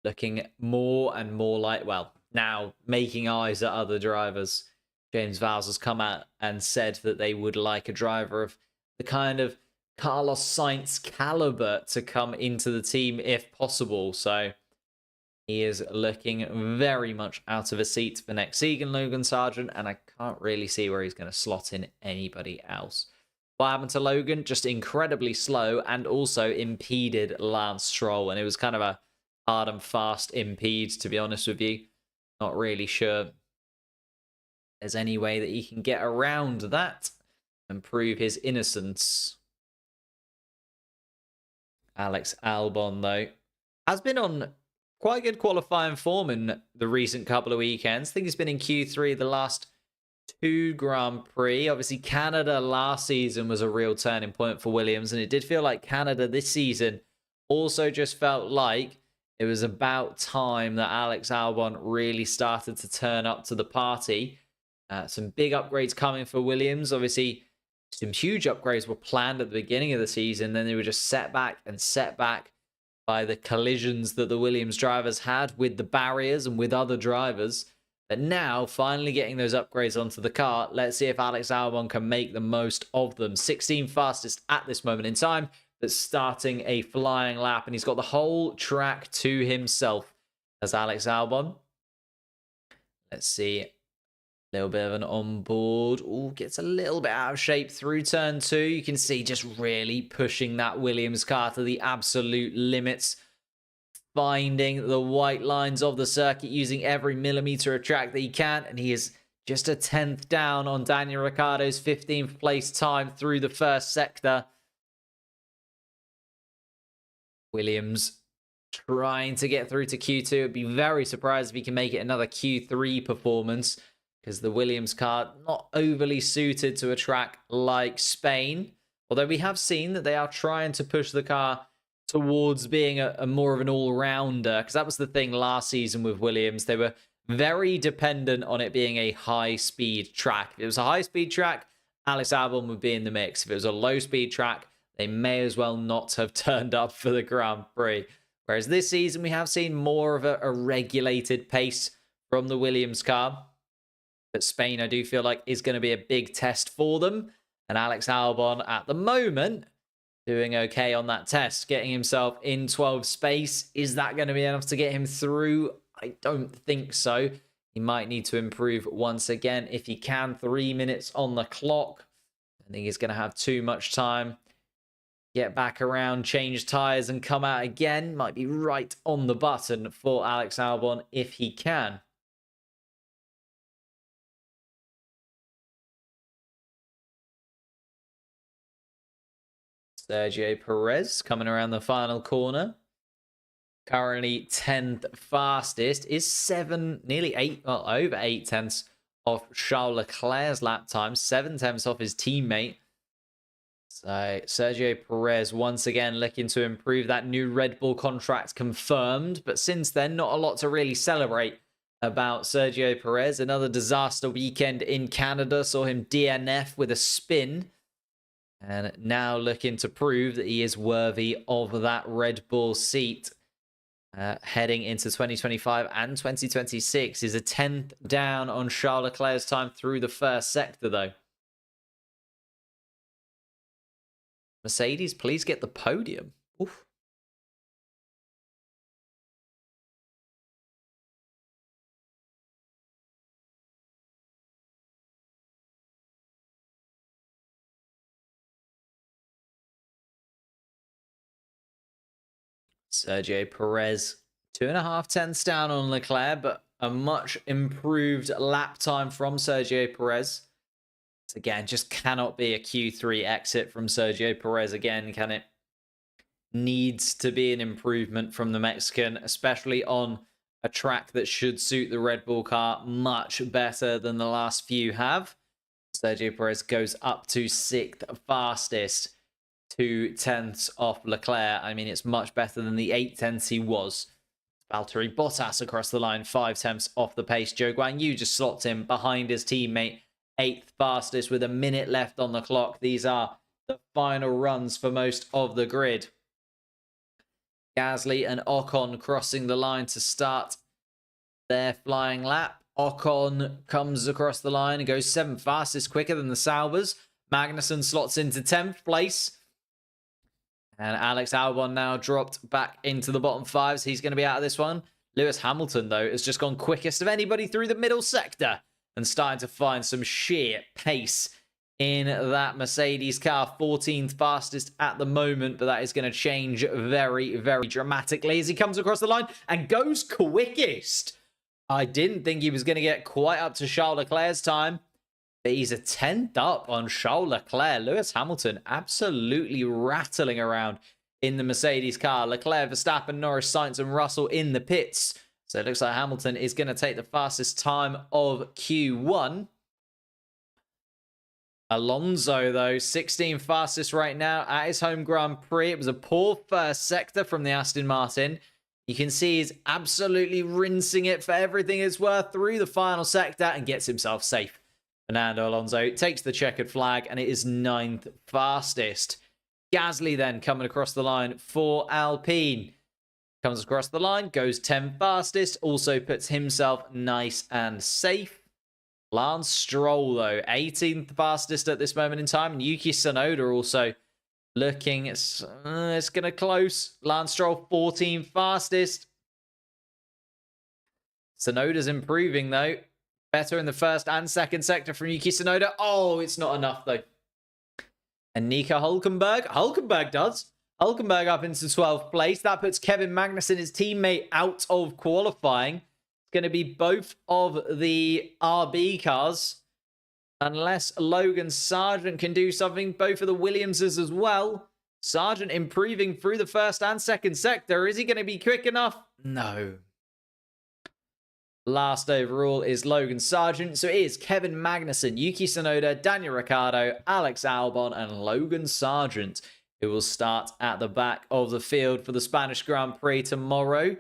looking more and more like, now making eyes at other drivers. James Vowles has come out and said that they would like a driver of the kind of Carlos Sainz caliber to come into the team if possible. So he is looking very much out of a seat for next season, Logan Sargent, and I can't really see where he's going to slot in anybody else. What happened to Logan? Just incredibly slow and also impeded Lance Stroll, and it was kind of a hard and fast impede, to be honest with you. Not really sure there's any way that he can get around that and prove his innocence. Alex Albon, though, has been on quite good qualifying form in the recent couple of weekends. I think he's been in Q3 the last 2 Grand Prix. Obviously, Canada last season was a real turning point for Williams, and it did feel like Canada this season also just felt like it was about time that Alex Albon really started to turn up to the party. Some big upgrades coming for Williams. Obviously, some huge upgrades were planned at the beginning of the season. Then they were just set back by the collisions that the Williams drivers had with the barriers and with other drivers. But now, finally getting those upgrades onto the car, let's see if Alex Albon can make the most of them. 16 fastest at this moment in time, but starting a flying lap. And he's got the whole track to himself as Alex Albon. Let's see. Little bit of an onboard. Ooh, gets a little bit out of shape through turn 2. You can see just really pushing that Williams car to the absolute limits. finding the white lines of the circuit, using every millimeter of track that he can, and he is just a 10th down on Daniel Ricciardo's 15th place time through the first sector. Williams trying to get through to Q2. I'd be very surprised if he can make it another Q3 performance, because the Williams car not overly suited to a track like Spain. Although we have seen that they are trying to push the car towards being a more of an all-rounder, because that was the thing last season with Williams. They were very dependent on it being a high-speed track. If it was a high-speed track, Alex Albon would be in the mix. If it was a low-speed track, they may as well not have turned up for the Grand Prix. Whereas this season, we have seen more of a regulated pace from the Williams car. But Spain, I do feel like, is going to be a big test for them. And Alex Albon, at the moment, doing okay on that test, getting himself in 12th space. Is that going to be enough to get him through? I don't think so. He might need to improve once again if he can. 3 minutes on the clock. I think he's going to have too much time. Get back around, change tyres, and come out again. Might be right on the button for Alex Albon if he can. Sergio Perez coming around the final corner. Currently 10th fastest, is nearly 8, well, over 8 tenths off Charles Leclerc's lap time, 7 tenths off his teammate. So Sergio Perez once again looking to improve. That new Red Bull contract confirmed, but since then, not a lot to really celebrate about Sergio Perez. Another disaster weekend in Canada saw him DNF with a spin. And now looking to prove that he is worthy of that Red Bull seat. Heading into 2025 and 2026 is a 10th down on Charles Leclerc's time through the first sector, though. Mercedes, please get the podium. Oof. Sergio Perez, 2.5 tenths down on Leclerc, but a much improved lap time from Sergio Perez. Again, just cannot be a Q3 exit from Sergio Perez again, can it? Needs to be an improvement from the Mexican, especially on a track that should suit the Red Bull car much better than the last few have. Sergio Perez goes up to 6th fastest, 2 tenths off Leclerc. I mean, it's much better than the 8 tenths he was. Valtteri Bottas across the line, 5 tenths off the pace. Zhou Guanyu just slots him behind his teammate, 8th fastest with a minute left on the clock. These are the final runs for most of the grid. Gasly and Ocon crossing the line to start their flying lap. Ocon comes across the line and goes 7th fastest, quicker than the Saubers. Magnussen slots into 10th place. And Alex Albon now dropped back into the bottom 5s. He's going to be out of this one. Lewis Hamilton, though, has just gone quickest of anybody through the middle sector and starting to find some sheer pace in that Mercedes car. 14th fastest at the moment, but that is going to change very, very dramatically as he comes across the line and goes quickest. I didn't think he was going to get quite up to Charles Leclerc's time, but he's a 10th up on Charles Leclerc. Lewis Hamilton absolutely rattling around in the Mercedes car. Leclerc, Verstappen, Norris, Sainz, and Russell in the pits. So it looks like Hamilton is going to take the fastest time of Q1. Alonso, though, 16th fastest right now at his home Grand Prix. It was a poor first sector from the Aston Martin. You can see he's absolutely rinsing it for everything it's worth through the final sector and gets himself safe. Fernando Alonso takes the checkered flag, and it is 9th fastest. Gasly then coming across the line for Alpine. Comes across the line, goes 10th fastest, also puts himself nice and safe. Lance Stroll, though, 18th fastest at this moment in time. And Yuki Tsunoda also looking, it's going to close. Lance Stroll, 14th fastest. Tsunoda's improving, though. Better in the first and second sector from Yuki Tsunoda. Oh, it's not enough, though. And Nico Hülkenberg. Hülkenberg does. Hulkenberg up into 12th place. That puts Kevin Magnussen, his teammate, out of qualifying. It's going to be both of the RB cars. Unless Logan Sargent can do something, both of the Williamses as well. Sargent improving through the first and second sector. Is he going to be quick enough? No. Last overall is Logan Sargent. So it is Kevin Magnussen, Yuki Tsunoda, Daniel Ricciardo, Alex Albon, and Logan Sargent, who will start at the back of the field for the Spanish Grand Prix tomorrow.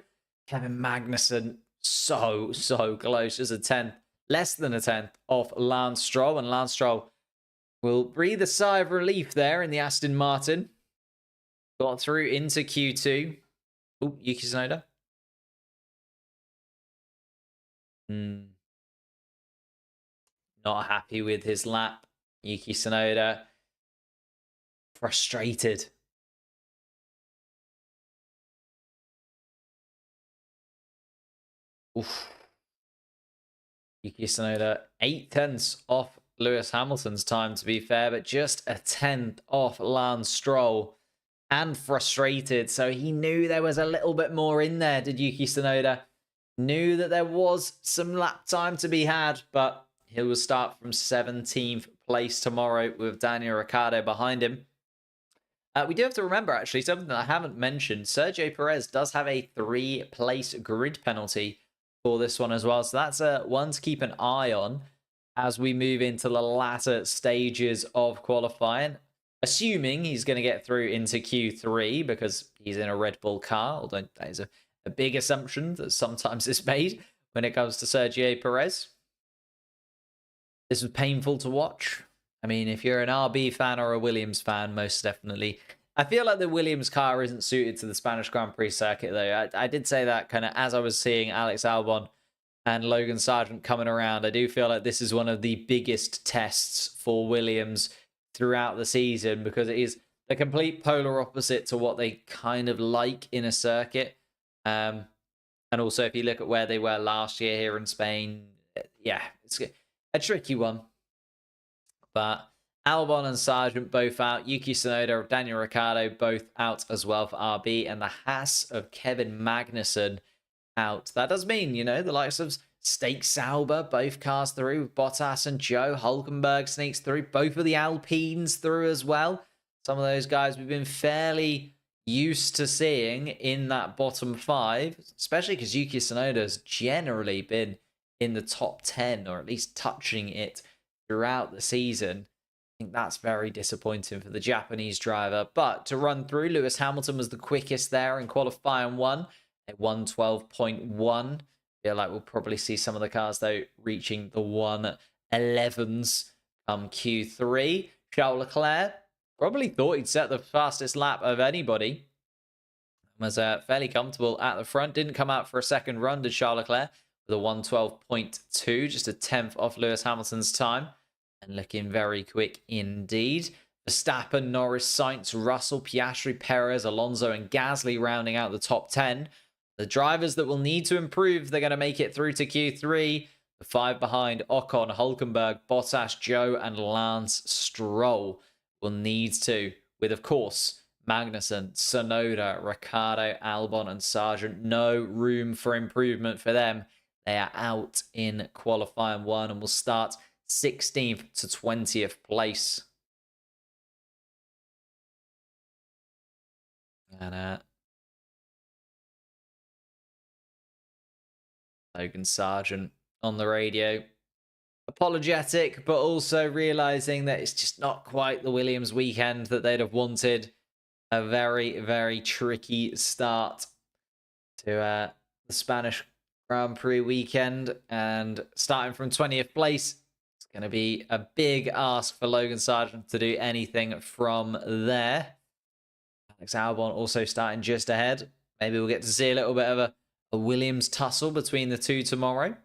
Kevin Magnussen, so close. Just a 10th, less than a 10th off Lance Stroll. And Lance Stroll will breathe a sigh of relief there in the Aston Martin. Got through into Q2. Oh, Yuki Tsunoda. Not happy with his lap. Yuki Tsunoda. Frustrated. Oof. Yuki Tsunoda, 8 tenths off Lewis Hamilton's time, to be fair, but just a 10th off Lance Stroll. And frustrated, so he knew there was a little bit more in there, did Yuki Tsunoda. Knew that there was some lap time to be had, but he will start from 17th place tomorrow with Daniel Ricciardo behind him. We do have to remember, actually, something that I haven't mentioned. Sergio Perez does have a 3-place grid penalty for this one as well. So that's one to keep an eye on as we move into the latter stages of qualifying. Assuming he's going to get through into Q3 because he's in a Red Bull car, although that is a big assumption that sometimes is made when it comes to Sergio Perez. This was painful to watch. I mean, if you're an RB fan or a Williams fan, most definitely. I feel like the Williams car isn't suited to the Spanish Grand Prix circuit, though. I did say that kind of as I was seeing Alex Albon and Logan Sargent coming around. I do feel like this is one of the biggest tests for Williams throughout the season because it is the complete polar opposite to what they kind of like in a circuit. And also, if you look at where they were last year here in Spain, yeah, it's a tricky one. But Albon and Sargent both out. Yuki Tsunoda, Daniel Ricciardo both out as well for RB. And the Haas of Kevin Magnussen out. That does mean, you know, the likes of Stake Sauber, both cars through with Bottas and Joe. Hulkenberg sneaks through. Both of the Alpines through as well. Some of those guys we've been fairly used to seeing in that bottom 5, especially because Yuki Tsunoda has generally been in the top 10 or at least touching it throughout the season. I think that's very disappointing for the Japanese driver. But to run through, Lewis Hamilton was the quickest there in qualifying 1 at 1:12.1. Feel like we'll probably see some of the cars, though, reaching the 1:11s come Q3. Charles Leclerc probably thought he'd set the fastest lap of anybody. Was fairly comfortable at the front. Didn't come out for a second run, did Charles Leclerc, with a 1:12.2, just a 10th off Lewis Hamilton's time. And looking very quick indeed. Verstappen, Norris, Sainz, Russell, Piastri, Perez, Alonso, and Gasly rounding out the top 10. The drivers that will need to improve, they're going to make it through to Q3. The 5 behind, Ocon, Hulkenberg, Bottas, Joe, and Lance Stroll will need to, with, of course, Magnussen, Tsunoda, Ricciardo, Albon, and Sargent. No room for improvement for them. They are out in qualifying 1 and will start 16th to 20th place. And Logan Sargent on the radio, apologetic, but also realizing that it's just not quite the Williams weekend that they'd have wanted. A very, very tricky start to the Spanish Grand Prix weekend, and starting from 20th place, it's going to be a big ask for Logan Sargent to do anything from there. Alex Albon also starting just ahead. Maybe we'll get to see a little bit of a Williams tussle between the two tomorrow.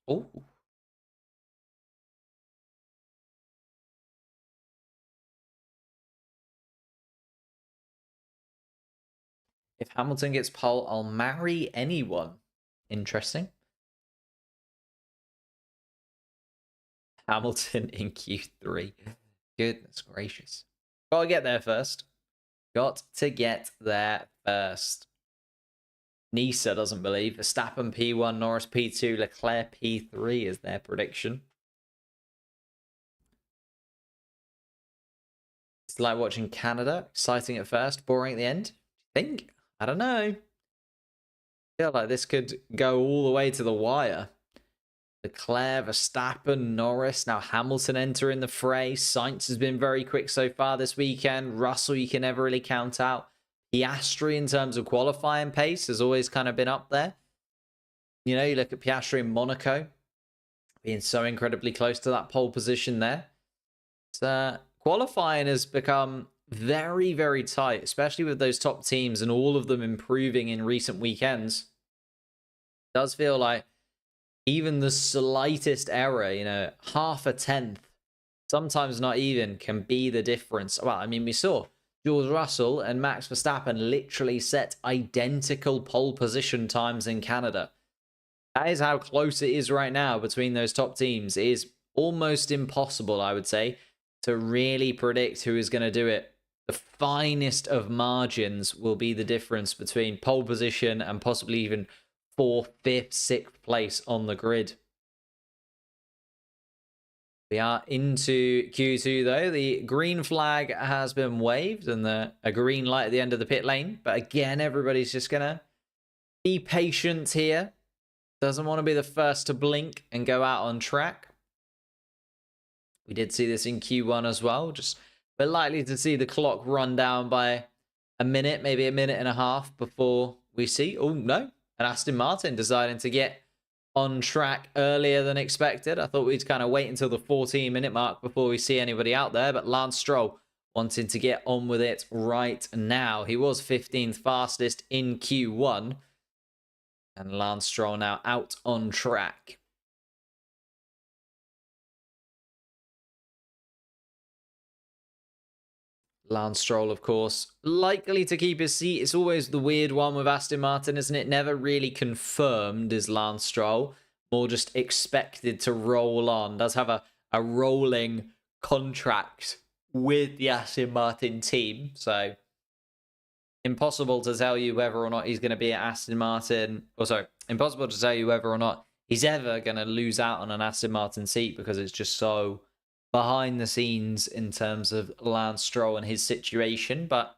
Oh. If Hamilton gets pole, I'll marry anyone. Interesting. Hamilton in Q3. Goodness gracious. Gotta get there first. Got to get there first. Nisa doesn't believe. Verstappen P1, Norris P2, Leclerc P3 is their prediction. It's like watching Canada. Exciting at first, boring at the end. Do you think? I don't know. I feel like this could go all the way to the wire. Leclerc, Verstappen, Norris, now Hamilton entering the fray. Sainz has been very quick so far this weekend. Russell you can never really count out. Piastri in terms of qualifying pace has always kind of been up there. You know, you look at Piastri in Monaco, being so incredibly close to that pole position there. So, qualifying has become very, very tight, especially with those top teams and all of them improving in recent weekends. It does feel like even the slightest error, you know, half a tenth, sometimes not even, can be the difference. Well, I mean, we saw George Russell and Max Verstappen literally set identical pole position times in Canada. That is how close it is right now between those top teams. It is almost impossible, I would say, to really predict who is going to do it. The finest of margins will be the difference between pole position and possibly even 4th, 5th, 6th place on the grid. We are into Q2 though. The green flag has been waved and a green light at the end of the pit lane. But again, everybody's just going to be patient here. Doesn't want to be the first to blink and go out on track. We did see this in Q1 as well. Just we're likely to see the clock run down by a minute, maybe a minute and a half before we see. Oh, no. And Aston Martin deciding to get on track earlier than expected. I thought we'd kind of wait until the 14-minute mark before we see anybody out there. But Lance Stroll wanting to get on with it right now. He was 15th fastest in Q1. And Lance Stroll now out on track. Lance Stroll, of course, likely to keep his seat. It's always the weird one with Aston Martin, isn't it? Never really confirmed is Lance Stroll. More just expected to roll on. Does have a rolling contract with the Aston Martin team. So, impossible to tell you whether or not he's going to be at Aston Martin. Or sorry, impossible to tell you whether or not he's ever going to lose out on an Aston Martin seat because it's just so behind the scenes in terms of Lance Stroll and his situation, but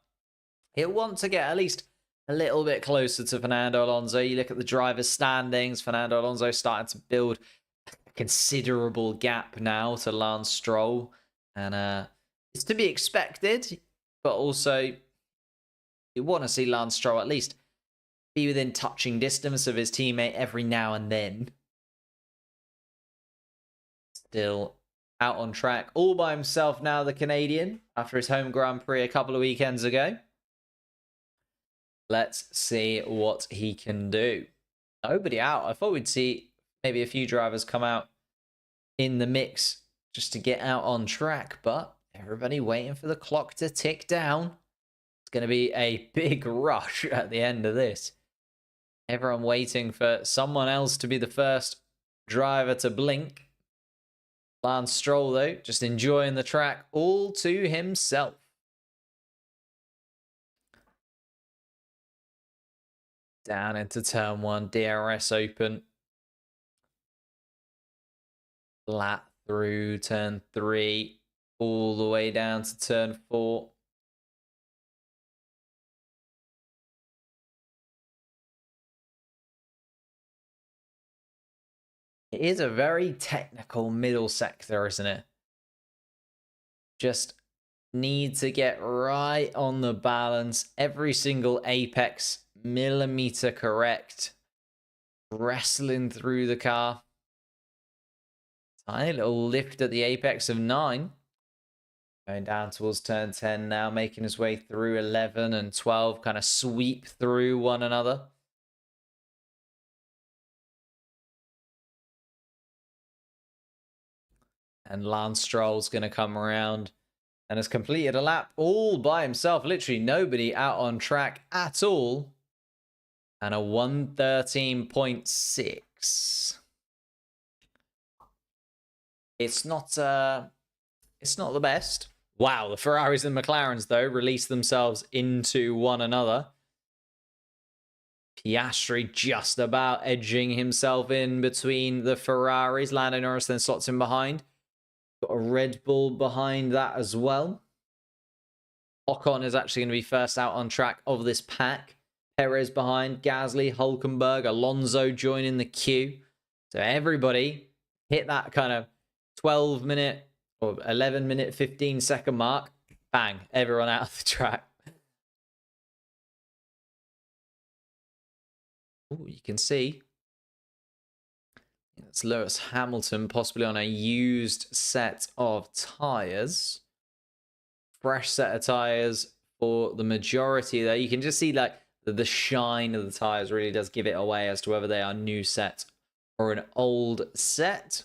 he'll want to get at least a little bit closer to Fernando Alonso. You look at the driver's standings, Fernando Alonso starting to build a considerable gap now to Lance Stroll, and it's to be expected, but also you want to see Lance Stroll at least be within touching distance of his teammate every now and then. Still out on track all by himself now, the Canadian, after his home Grand Prix a couple of weekends ago. Let's see what he can do. Nobody out. I thought we'd see maybe a few drivers come out in the mix just to get out on track, but everybody waiting for the clock to tick down. It's going to be a big rush at the end of this. Everyone waiting for someone else to be the first driver to blink. Lance Stroll, though, just enjoying the track all to himself. Down into turn 1, DRS open. Flat through turn 3, all the way down to turn 4. It is a very technical middle sector, isn't it? Just need to get right on the balance. Every single apex, millimeter correct. Wrestling through the car. Tiny little lift at the apex of 9. Going down towards turn 10 now, making his way through 11 and 12. Kind of sweep through one another. And Lance Stroll's going to come around and has completed a lap all by himself. Literally nobody out on track at all. And a 113.6. It's not It's not the best. Wow, the Ferraris and McLarens, though, release themselves into one another. Piastri just about edging himself in between the Ferraris. Lando Norris then slots in behind. Got a Red Bull behind that as well. Ocon is actually going to be first out on track of this pack. Perez behind, Gasly, Hülkenberg, Alonso joining the queue. So everybody hit that kind of 12-minute or 11-minute, 15-second mark. Bang, everyone out of the track. Ooh, you can see it's Lewis Hamilton possibly on a used set of tyres. Fresh set of tyres for the majority there. You can just see like the shine of the tyres really does give it away as to whether they are new set or an old set.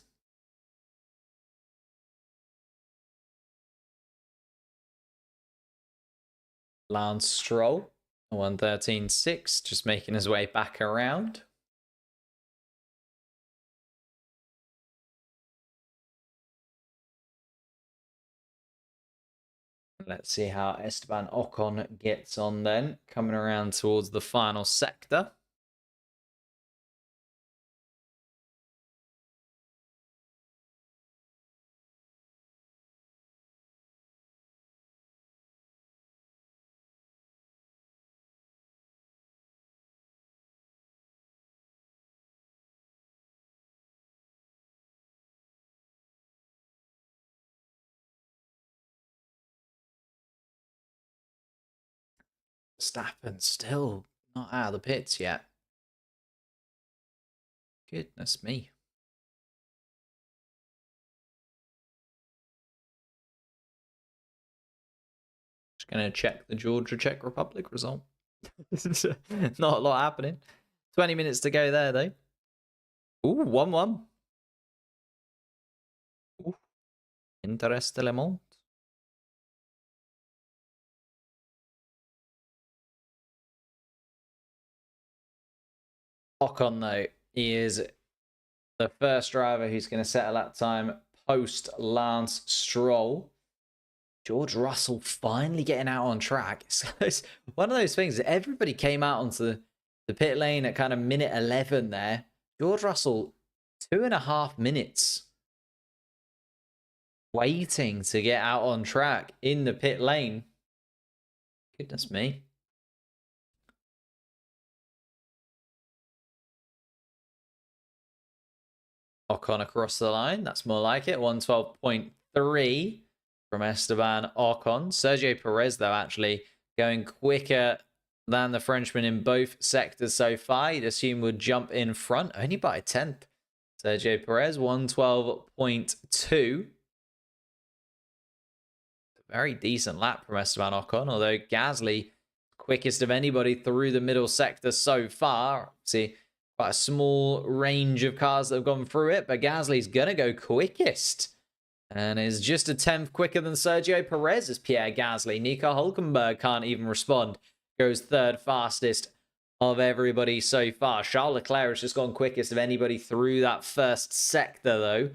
Lance Stroll, 113.6, just making his way back around. Let's see how Esteban Ocon gets on then, coming around towards the final sector. Verstappen still not out of the pits yet. Goodness me. Just going to check the Georgia Czech Republic result. Not a lot happening. 20 minutes to go there, though. Ooh, 1-1. Ooh. Interesting. Ocon, though, is the first driver who's going to set a lap time post Lance Stroll. George Russell finally getting out on track. It's one of those things. Everybody came out onto the pit lane at kind of minute 11 there. George Russell, 2.5 minutes waiting to get out on track in the pit lane. Goodness me. Ocon across the line. That's more like it. 112.3 from Esteban Ocon. Sergio Perez, though, actually going quicker than the Frenchman in both sectors so far. You'd assume would jump in front, only by a 10th. Sergio Perez, 112.2. Very decent lap from Esteban Ocon, although Gasly, quickest of anybody through the middle sector so far. See, quite a small range of cars that have gone through it, but Gasly's going to go quickest. And is just a 10th quicker than Sergio Perez as Pierre Gasly. Nico Hülkenberg can't even respond. Goes third fastest of everybody so far. Charles Leclerc has just gone quickest of anybody through that first sector, though.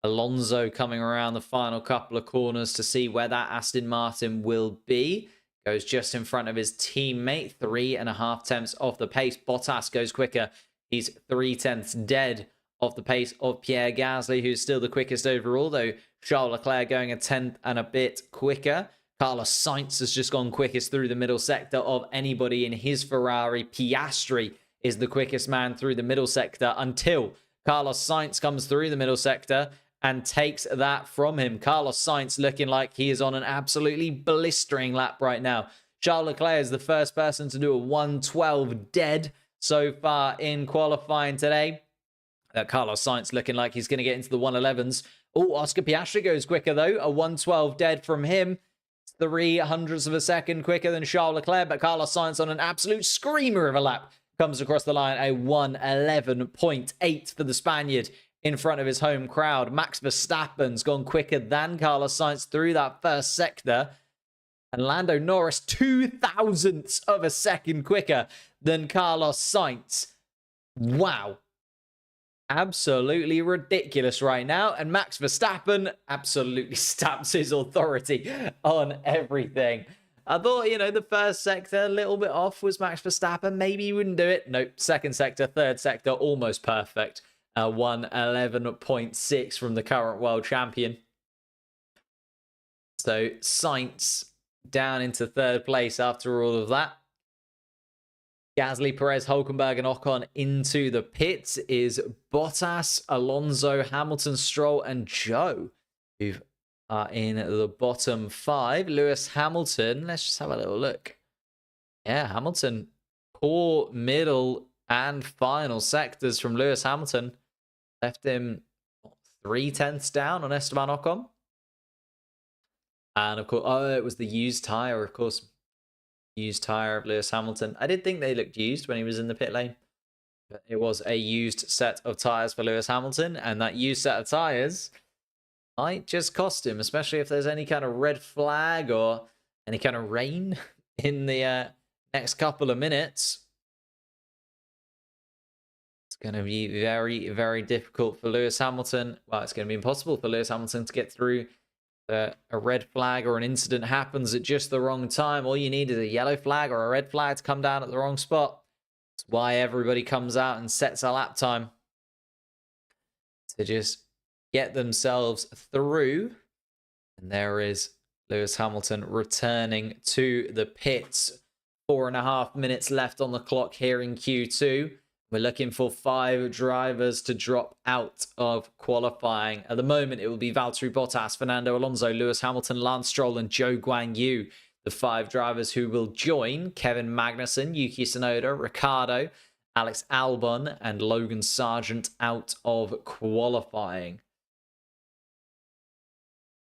Alonso coming around the final couple of corners to see where that Aston Martin will be. Goes just in front of his teammate. 3.5 tenths off the pace. Bottas goes quicker. He's 3 tenths dead off the pace of Pierre Gasly, who's still the quickest overall, though Charles Leclerc going a 10th and a bit quicker. Carlos Sainz has just gone quickest through the middle sector of anybody in his Ferrari. Piastri is the quickest man through the middle sector until Carlos Sainz comes through the middle sector and takes that from him. Carlos Sainz looking like he is on an absolutely blistering lap right now. Charles Leclerc is the first person to do a 112 dead so far in qualifying today. Carlos Sainz looking like he's going to get into the 111s. Oh, Oscar Piastri goes quicker, though. A 112 dead from him. 0.03 of a second quicker than Charles Leclerc, but Carlos Sainz on an absolute screamer of a lap comes across the line. A 111.8 for the Spaniard in front of his home crowd. Max Verstappen's gone quicker than Carlos Sainz through that first sector. And Lando Norris, 0.02 of a second quicker than Carlos Sainz. Wow. absolutely ridiculous right now. And Max Verstappen absolutely stamps his authority on everything. I thought, the first sector, a little bit off was Max Verstappen. Maybe he wouldn't do it. Nope. Second sector, third sector, almost perfect. 111.6 from the current world champion. So Sainz down into third place after all of that. Gasly, Perez, Hulkenberg, and Ocon into the pits is Bottas, Alonso, Hamilton, Stroll, and Joe, who are in the bottom 5. Lewis Hamilton, let's just have a little look. Yeah, Hamilton, poor middle and final sectors from Lewis Hamilton. Left him 3/10 down on Esteban Ocon. And of course, it was the used tyre, of course. Used tyre of Lewis Hamilton. I did think they looked used when he was in the pit lane. But it was a used set of tyres for Lewis Hamilton. And that used set of tyres might just cost him, especially if there's any kind of red flag or any kind of rain in the next couple of minutes. It's going to be very, very difficult for Lewis Hamilton. Well, it's going to be impossible for Lewis Hamilton to get through. A red flag or an incident happens at just the wrong time. All you need is a yellow flag or a red flag to come down at the wrong spot. That's why everybody comes out and sets a lap time to just get themselves through. And there is Lewis Hamilton returning to the pits. 4.5 minutes left on the clock here in Q2. We're looking for 5 drivers to drop out of qualifying. At the moment, it will be Valtteri Bottas, Fernando Alonso, Lewis Hamilton, Lance Stroll, and Zhou Guanyu. The 5 drivers who will join: Kevin Magnussen, Yuki Tsunoda, Ricciardo, Alex Albon, and Logan Sargent out of qualifying.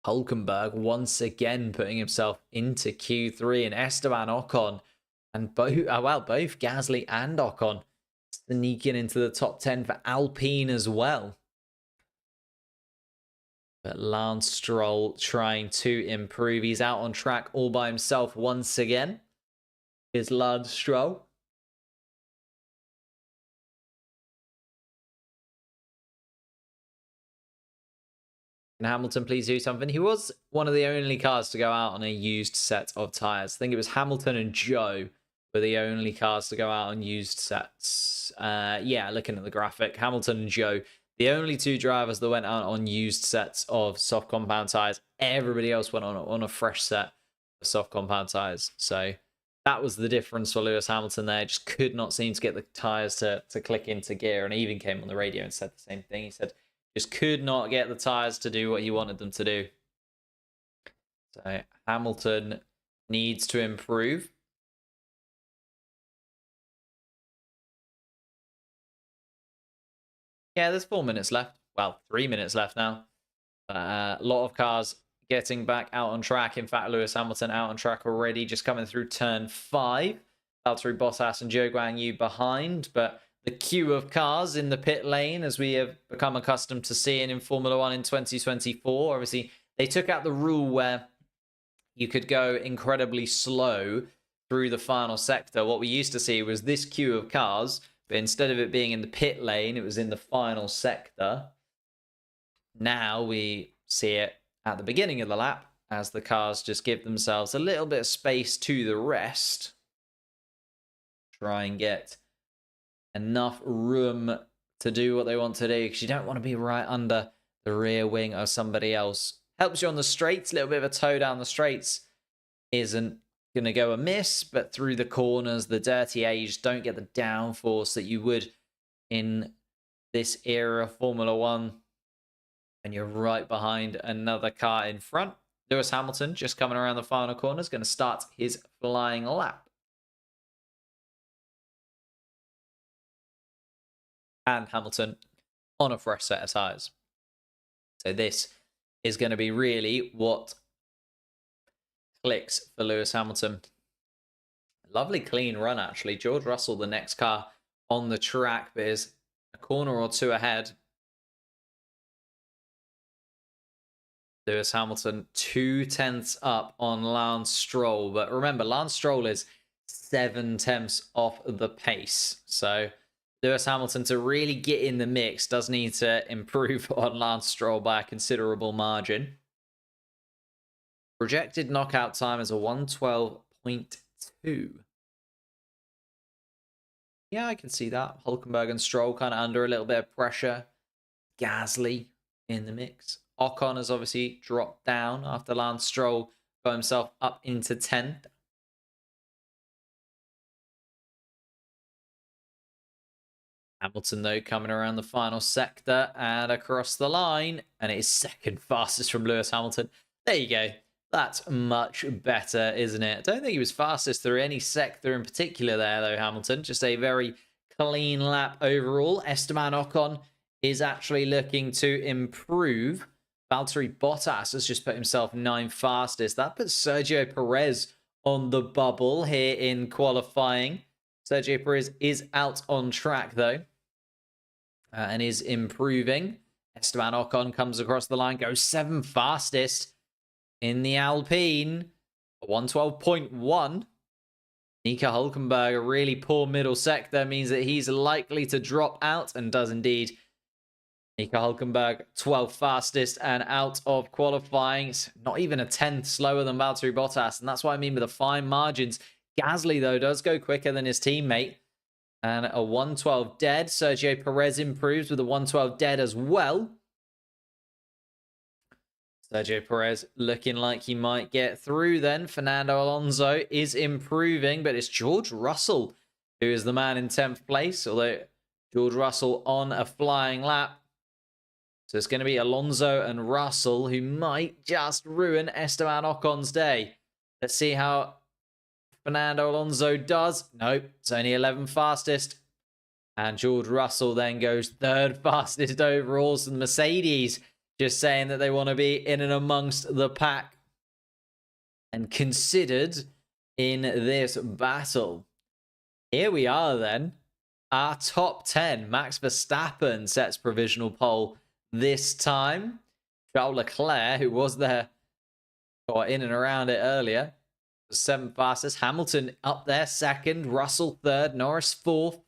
Hulkenberg once again putting himself into Q3, and Esteban Ocon, and both Gasly and Ocon sneaking into the top 10 for Alpine as well. But Lance Stroll trying to improve. He's out on track all by himself once again. Here's Lance Stroll. Can Hamilton please do something? He was one of the only cars to go out on a used set of tyres. I think it was Hamilton and Joe were the only cars to go out on used sets. Yeah, looking at the graphic, Hamilton and Joe, the only 2 drivers that went out on used sets of soft compound tyres. Everybody else went on a fresh set of soft compound tyres. So that was the difference for Lewis Hamilton there. Just could not seem to get the tyres to click into gear. And he even came on the radio and said the same thing. He said just could not get the tyres to do what he wanted them to do. So Hamilton needs to improve. Yeah, there's 4 minutes left. Well, 3 minutes left now. A lot of cars getting back out on track. In fact, Lewis Hamilton out on track already, just coming through turn 5. Valtteri Bottas and Zhou Guanyu behind, but the queue of cars in the pit lane, as we have become accustomed to seeing in Formula 1 in 2024. Obviously, they took out the rule where you could go incredibly slow through the final sector. What we used to see was this queue of cars, but instead of it being in the pit lane, it was in the final sector. Now we see it at the beginning of the lap as the cars just give themselves a little bit of space to the rest. Try and get enough room to do what they want to do, because you don't want to be right under the rear wing of somebody else. Helps you on the straights, a little bit of a toe down the straights isn't going to go amiss, but through the corners, the dirty air, you just don't get the downforce that you would in this era of Formula 1. And you're right behind another car in front. Lewis Hamilton just coming around the final corner is going to start his flying lap. And Hamilton on a fresh set of tyres. So this is going to be really what clicks for Lewis Hamilton. Lovely clean run, actually. George Russell, the next car on the track, but is a corner or 2 ahead. Lewis Hamilton 0.2 up on Lance Stroll. But remember, Lance Stroll is 0.7 off the pace. So Lewis Hamilton, to really get in the mix, does need to improve on Lance Stroll by a considerable margin. Projected knockout time is a 112.2. Yeah, I can see that. Hülkenberg and Stroll kind of under a little bit of pressure. Gasly in the mix. Ocon has obviously dropped down after Lance Stroll got himself up into 10th. Hamilton, though, coming around the final sector and across the line. And it is second fastest from Lewis Hamilton. There you go. That's much better, isn't it? I don't think he was fastest through any sector in particular there, though, Hamilton. Just a very clean lap overall. Esteban Ocon is actually looking to improve. Valtteri Bottas has just put himself 9th fastest. That puts Sergio Perez on the bubble here in qualifying. Sergio Perez is out on track, though, and is improving. Esteban Ocon comes across the line, goes 7th fastest in the Alpine, 112.1. Nico Hülkenberg, a really poor middle sector, means that he's likely to drop out, and does indeed. Nico Hülkenberg, 12th fastest and out of qualifying. It's not even a 10th slower than Valtteri Bottas, and that's what I mean with the fine margins. Gasly, though, does go quicker than his teammate, and a 112 dead. Sergio Perez improves with a 112 dead as well. Sergio Perez looking like he might get through then. Fernando Alonso is improving, but it's George Russell who is the man in 10th place, although George Russell on a flying lap. So it's going to be Alonso and Russell who might just ruin Esteban Ocon's day. Let's see how Fernando Alonso does. Nope, it's only 11th fastest. And George Russell then goes 3rd fastest overall. So the Mercedes just saying that they want to be in and amongst the pack and considered in this battle. Here we are then. Our top 10. Max Verstappen sets provisional pole this time. Charles Leclerc, who was there or in and around it earlier, was 7th fastest. Hamilton up there 2nd. Russell 3rd. Norris 4th.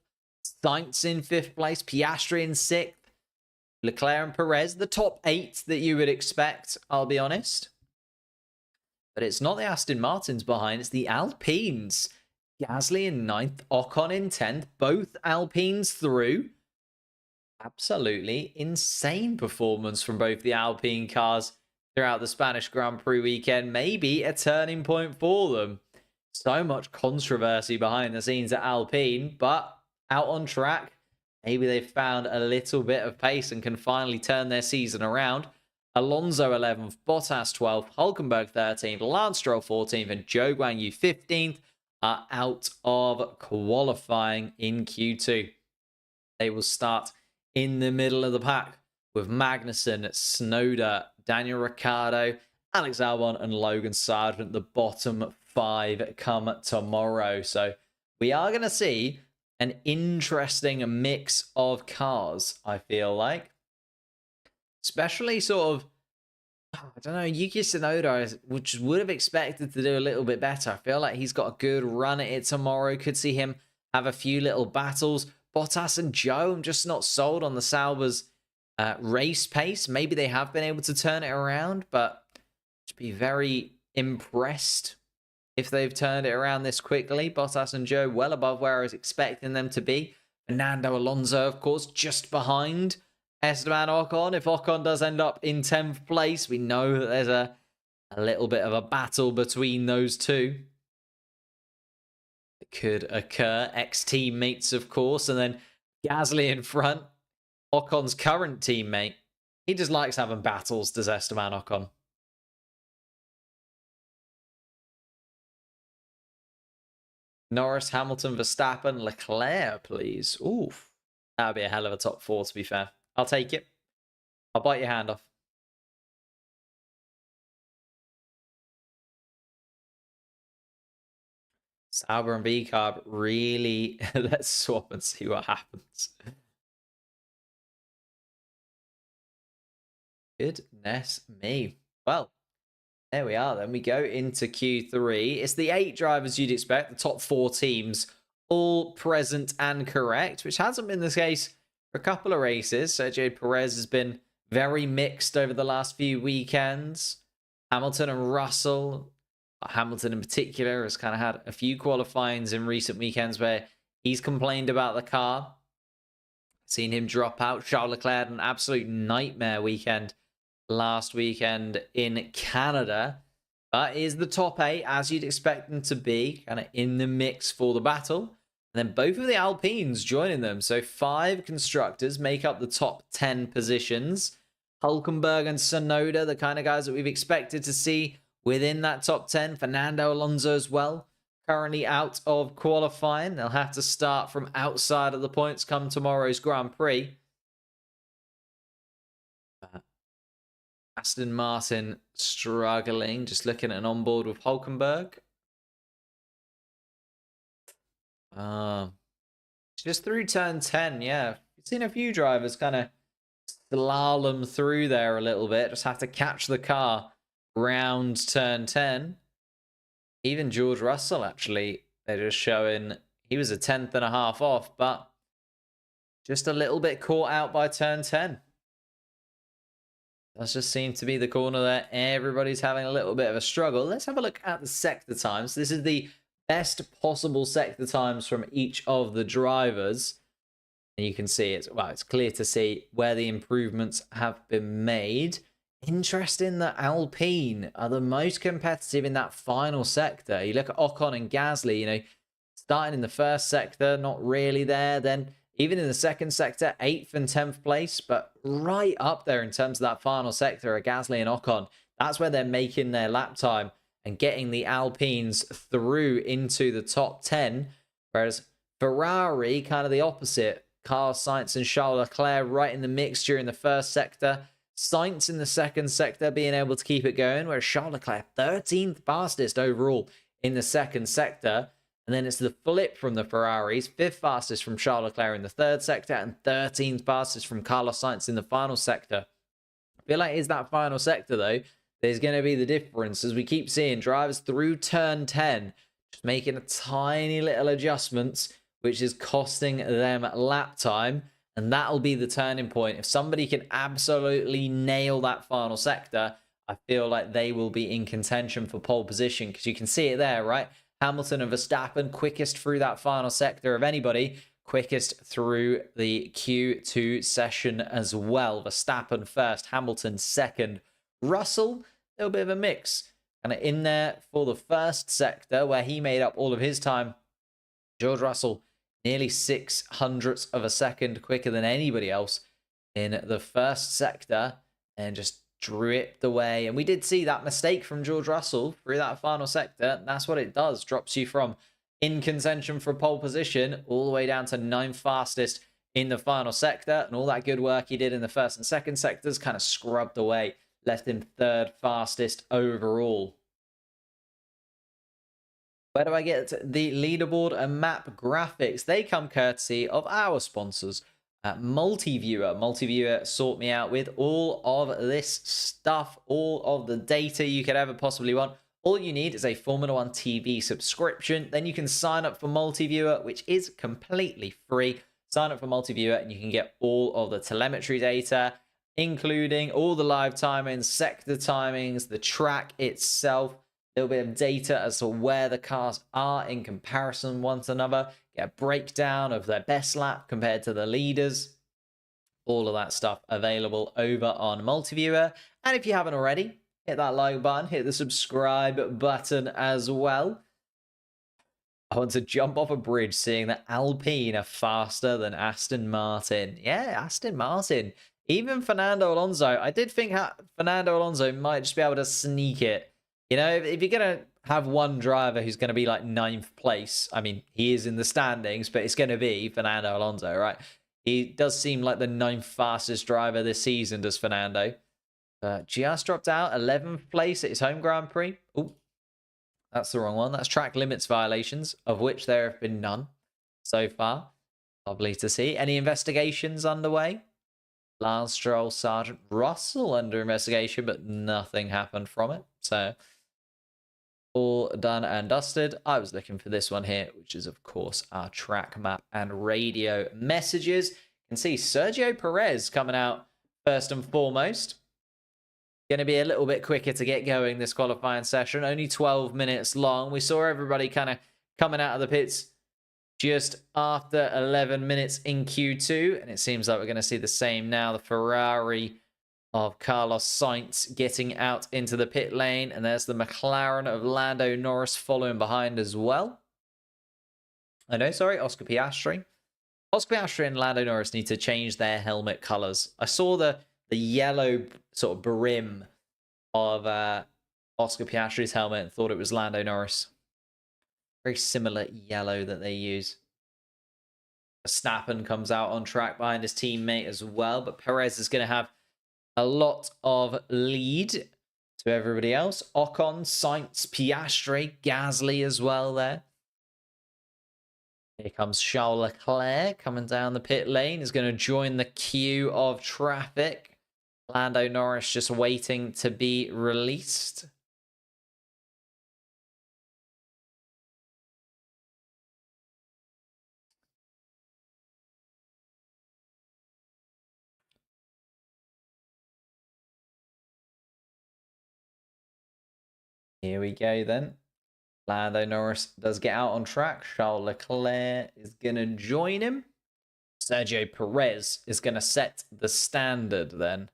Sainz in 5th place. Piastri in 6th. Leclerc and Perez, the top 8 that you would expect, I'll be honest. But it's not the Aston Martins behind, it's the Alpines. Gasly in 9th, Ocon in 10th, both Alpines through. Absolutely insane performance from both the Alpine cars throughout the Spanish Grand Prix weekend. Maybe a turning point for them. So much controversy behind the scenes at Alpine, but out on track. Maybe they've found a little bit of pace and can finally turn their season around. Alonso 11th, Bottas 12th, Hülkenberg 13th, Lance Stroll 14th, and Zhou Guanyu 15th are out of qualifying in Q2. They will start in the middle of the pack with Magnussen, Tsunoda, Daniel Ricciardo, Alex Albon, and Logan Sargent. The bottom 5 come tomorrow. So we are going to see an interesting mix of cars, I feel like. Especially sort of, I don't know, Yuki Tsunoda, which would have expected to do a little bit better. I feel like he's got a good run at it tomorrow. Could see him have a few little battles. Bottas and Zhou, I'm just not sold on the Sauber's race pace. Maybe they have been able to turn it around, but to be very impressed if they've turned it around this quickly. Bottas and Zhou well above where I was expecting them to be. Fernando Alonso, of course, just behind Esteban Ocon. If Ocon does end up in 10th place, we know that there's a little bit of a battle between those two. It could occur. Ex-teammates, of course. And then Gasly in front. Ocon's current teammate. He just likes having battles, does Esteban Ocon. Norris, Hamilton, Verstappen, Leclerc, please. Oof. That would be a hell of a top 4, to be fair. I'll take it. I'll bite your hand off. Sauber and B-Carb really... Let's swap and see what happens. Goodness me. Well, there we are then. We go into Q3. It's the 8 drivers you'd expect, the top 4 teams all present and correct, which hasn't been the case for a couple of races. Sergio Perez has been very mixed over the last few weekends. Hamilton and Russell, Hamilton in particular, has kind of had a few qualifyings in recent weekends where he's complained about the car. Seen him drop out. Charles Leclerc had an absolute nightmare weekend last weekend in Canada. But is the top 8, as you'd expect them to be, kind of in the mix for the battle. And then both of the Alpines joining them. So 5 constructors make up the top 10 positions. Hulkenberg and Tsunoda, the kind of guys that we've expected to see within that top 10. Fernando Alonso as well, currently out of qualifying. They'll have to start from outside of the points come tomorrow's Grand Prix. Aston Martin struggling, just looking at an onboard with Hulkenberg. Just through turn 10, yeah. We've seen a few drivers kind of slalom through there a little bit. Just have to catch the car round turn 10. Even George Russell, actually, they're just showing he was a 10th and a half off, but just a little bit caught out by turn 10. That just seems to be the corner there. Everybody's having a little bit of a struggle. Let's have a look at the sector times. This is the best possible sector times from each of the drivers. And you can see it's clear to see where the improvements have been made. Interesting that Alpine are the most competitive in that final sector. You look at Ocon and Gasly, starting in the first sector, not really there. Then even in the second sector, 8th and 10th place, but right up there in terms of that final sector are Gasly and Ocon. That's where they're making their lap time and getting the Alpines through into the top 10. Whereas Ferrari, kind of the opposite. Carlos Sainz and Charles Leclerc right in the mix during the first sector. Sainz in the second sector being able to keep it going, whereas Charles Leclerc 13th fastest overall in the second sector. And then it's the flip from the Ferraris, 5th fastest from Charles Leclerc in the third sector and 13th fastest from Carlos Sainz in the final sector. I feel like it's that final sector, though, there's going to be the difference, as we keep seeing drivers through turn 10 just making a tiny little adjustments, which is costing them lap time. And that'll be the turning point. If somebody can absolutely nail that final sector, I feel like they will be in contention for pole position, because you can see it there, right? Hamilton and Verstappen quickest through that final sector of anybody, quickest through the Q2 session as well. Verstappen first, Hamilton second. Russell, a little bit of a mix. And in there for the first sector where he made up all of his time, George Russell, nearly 0.06 of a second quicker than anybody else in the first sector, and just dripped away. And we did see that mistake from George Russell through that final sector. That's what it does. Drops you from in contention for pole position all the way down to 9th fastest in the final sector. And all that good work he did in the first and second sectors kind of scrubbed away. Left him 3rd fastest overall. Where do I get the leaderboard and map graphics? They come courtesy of our sponsors at Multiviewer. Multiviewer sort me out with all of this stuff, all of the data you could ever possibly want. All you need is a Formula 1 TV subscription. Then you can sign up for Multiviewer, which is completely free. Sign up for Multiviewer and you can get all of the telemetry data, including all the live timings, sector timings, the track itself, a little bit of data as to where the cars are in comparison one to another, get a breakdown of their best lap compared to the leaders, all of that stuff available over on Multiviewer. And if you haven't already, hit that like button, hit the subscribe button as well. I want to jump off a bridge seeing that Alpine are faster than Aston Martin. Yeah, Aston Martin. Even Fernando Alonso. I did think Fernando Alonso might just be able to sneak it. If you're going to have one driver who's going to be like 9th place, I mean, he is in the standings, but it's going to be Fernando Alonso, right? He does seem like the 9th fastest driver this season, does Fernando. Just dropped out, 11th place at his home Grand Prix. Oh, that's the wrong one. That's track limits violations, of which there have been none so far. Lovely to see. Any investigations underway? Lance Stroll, Sergeant Russell under investigation, but nothing happened from it. So all all done and dusted. I was looking for this one here, which is, of course, our track map and radio messages. You can see Sergio Perez coming out first and foremost. Going to be a little bit quicker to get going this qualifying session. Only 12 minutes long. We saw everybody kind of coming out of the pits just after 11 minutes in Q2. And it seems like we're going to see the same now. The Ferrari of Carlos Sainz getting out into the pit lane. And there's the McLaren of Lando Norris following behind as well. Oscar Piastri. Oscar Piastri and Lando Norris need to change their helmet colors. I saw the yellow sort of brim of Oscar Piastri's helmet and thought it was Lando Norris. Very similar yellow that they use. Verstappen comes out on track behind his teammate as well, but Perez is going to have a lot of lead to everybody else. Ocon, Sainz, Piastri, Gasly as well there. Here comes Charles Leclerc coming down the pit lane. He's going to join the queue of traffic. Lando Norris just waiting to be released. Here we go then. Lando Norris does get out on track. Charles Leclerc is going to join him. Sergio Perez is going to set the standard then.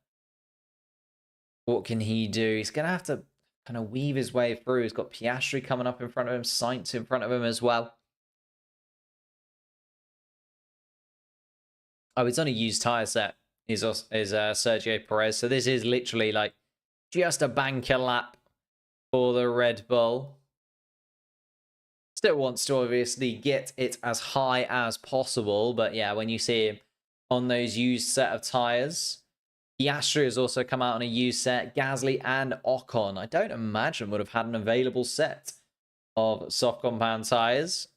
What can he do? He's going to have to kind of weave his way through. He's got Piastri coming up in front of him, Sainz in front of him as well. Oh, it's on a used tyre set, is Sergio Perez. So this is literally like just a banker lap for the Red Bull. Still wants to obviously get it as high as possible. But yeah, when you see him on those used set of tyres. Piastri has also come out on a used set. Gasly and Ocon, I don't imagine, would have had an available set of soft compound tyres.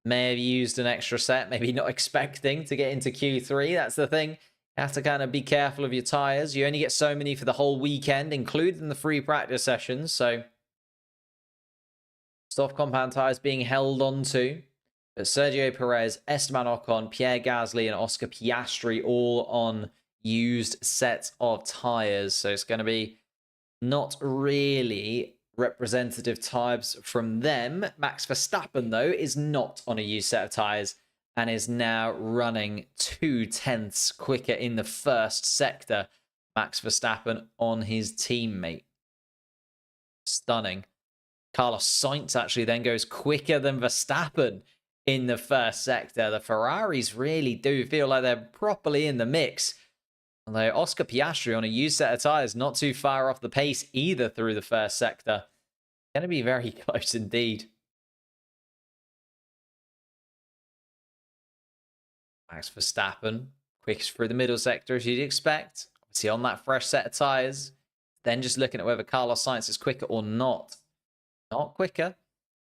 May have used an extra set, maybe not expecting to get into Q3. That's the thing. You have to kind of be careful of your tyres. You only get so many for the whole weekend, including the free practice sessions. So soft compound tyres being held onto. But Sergio Perez, Esteban Ocon, Pierre Gasly, and Oscar Piastri all on used sets of tyres. So it's going to be not really representative types from them. Max Verstappen, though, is not on a used set of tyres and is now running 0.2 quicker in the first sector. Max Verstappen on his teammate. Stunning. Carlos Sainz actually then goes quicker than Verstappen in the first sector. The Ferraris really do feel like they're properly in the mix. Although Oscar Piastri on a used set of tyres not too far off the pace either through the first sector. Going to be very close indeed. Max Verstappen, quickest through the middle sector as you'd expect. Obviously on that fresh set of tyres. Then just looking at whether Carlos Sainz is quicker or not. Not quicker.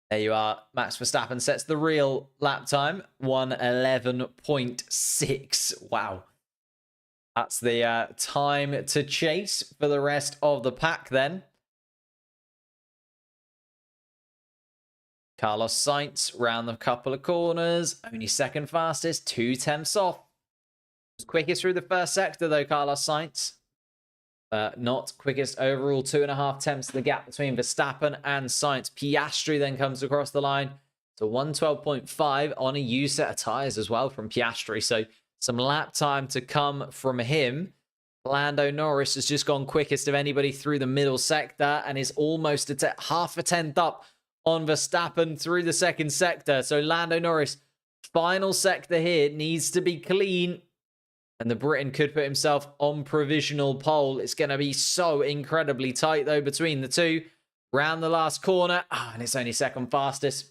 There you are. Max Verstappen sets the real lap time. 1:11.6. Wow. That's the time to chase for the rest of the pack then. Carlos Sainz round the couple of corners. Only second fastest. 2 tenths off. Quickest through the first sector though, Carlos Sainz. Not quickest overall. 2.5 tenths the gap between Verstappen and Sainz. Piastri then comes across the line to 1:12.5 on a used set of tyres as well from Piastri. So some lap time to come from him. Lando Norris has just gone quickest of anybody through the middle sector and is almost half a tenth up on Verstappen through the second sector. So Lando Norris, final sector here, needs to be clean. And the Briton could put himself on provisional pole. It's going to be so incredibly tight, though, between the two. Round the last corner. And it's only second fastest.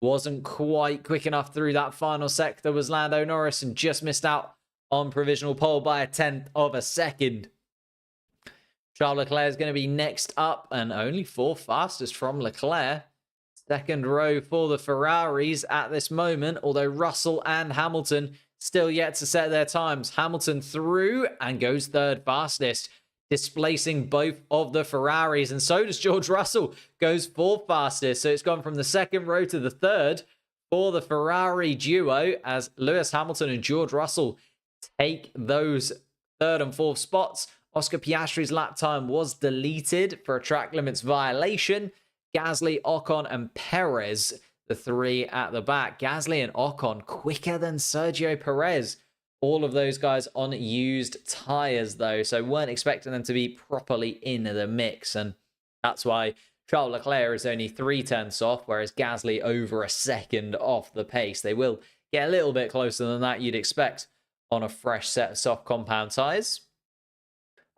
Wasn't quite quick enough through that final sector was Lando Norris and just missed out on provisional pole by 1/10 of a second. Charles Leclerc is going to be next up and only fourth fastest from Leclerc. Second row for the Ferraris at this moment, although Russell and Hamilton still yet to set their times. Hamilton through and goes third fastest. displacing both of the Ferraris. And so does George Russell, goes fourth fastest. So it's gone from the second row to the third for the Ferrari duo as Lewis Hamilton and George Russell take those third and fourth spots. Oscar Piastri's lap time was deleted for a track limits violation. Gasly, Ocon, and Perez, the three at the back. Gasly and Ocon quicker than Sergio Perez. All of those guys on used tyres, though, so weren't expecting them to be properly in the mix, and that's why Charles Leclerc is only 3/10 off, whereas Gasly over a second off the pace. They will get a little bit closer than that, you'd expect, on a fresh set of soft compound tyres.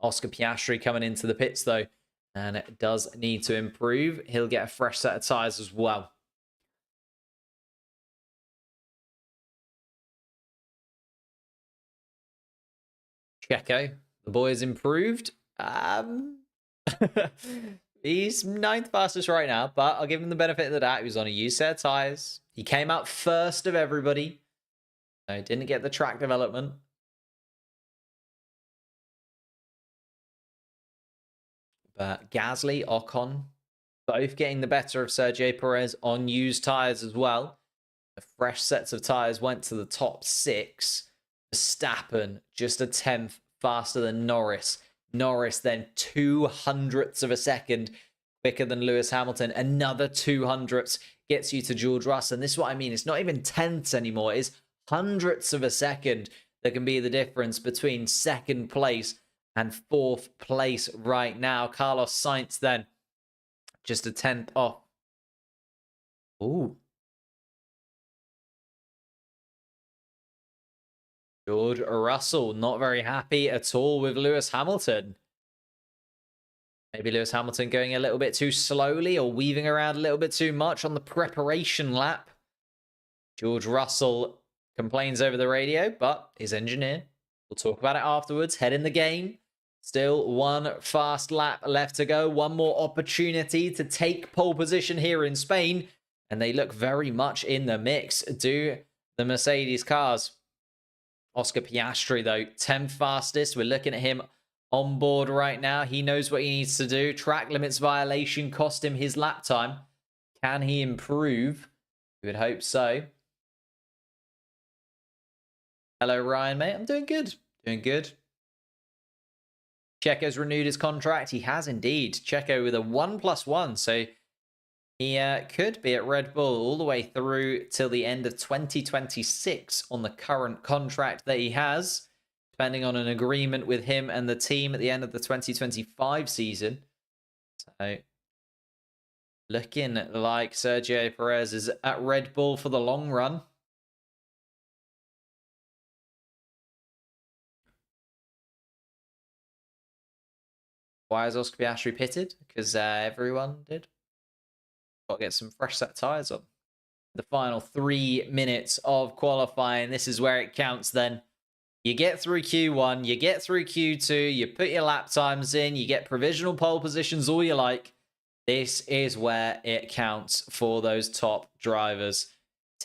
Oscar Piastri coming into the pits, though, and it does need to improve. He'll get a fresh set of tyres as well. Checo, the boy's improved. He's 9th fastest right now, but I'll give him the benefit of the doubt. He was on a used set of tyres. He came out first of everybody. So didn't get the track development. But Gasly, Ocon, both getting the better of Sergio Perez on used tyres as well. The fresh sets of tyres went to the top 6. Verstappen just a 10th faster than Norris. Norris then 200ths of a second quicker than Lewis Hamilton. Another 200ths gets you to George Russell. And this is what I mean. It's not even tenths anymore. It's hundredths of a second that can be the difference between second place and fourth place right now. Carlos Sainz then just a 10th off. Ooh. George Russell not very happy at all with Lewis Hamilton. Maybe Lewis Hamilton going a little bit too slowly or weaving around a little bit too much on the preparation lap. George Russell complains over the radio, but his engineer, we'll talk about it afterwards, head in the game. Still one fast lap left to go. One more opportunity to take pole position here in Spain. And they look very much in the mix, do the Mercedes cars. Oscar Piastri, though, 10th fastest. We're looking at him on board right now. He knows what he needs to do. Track limits violation cost him his lap time. Can he improve? We would hope so. Hello, Ryan, mate. I'm doing good. Doing good. Checo's renewed his contract. He has indeed. Checo with a 1+1. So he could be at Red Bull all the way through till the end of 2026 on the current contract that he has, depending on an agreement with him and the team at the end of the 2025 season. So looking like Sergio Perez is at Red Bull for the long run. Why is Oscar Piastri pitted? Because everyone did. Got to get some fresh set tyres on. The final 3 minutes of qualifying. This is where it counts then. You get through Q1, you get through Q2, you put your lap times in, you get provisional pole positions, all you like. This is where it counts for those top drivers.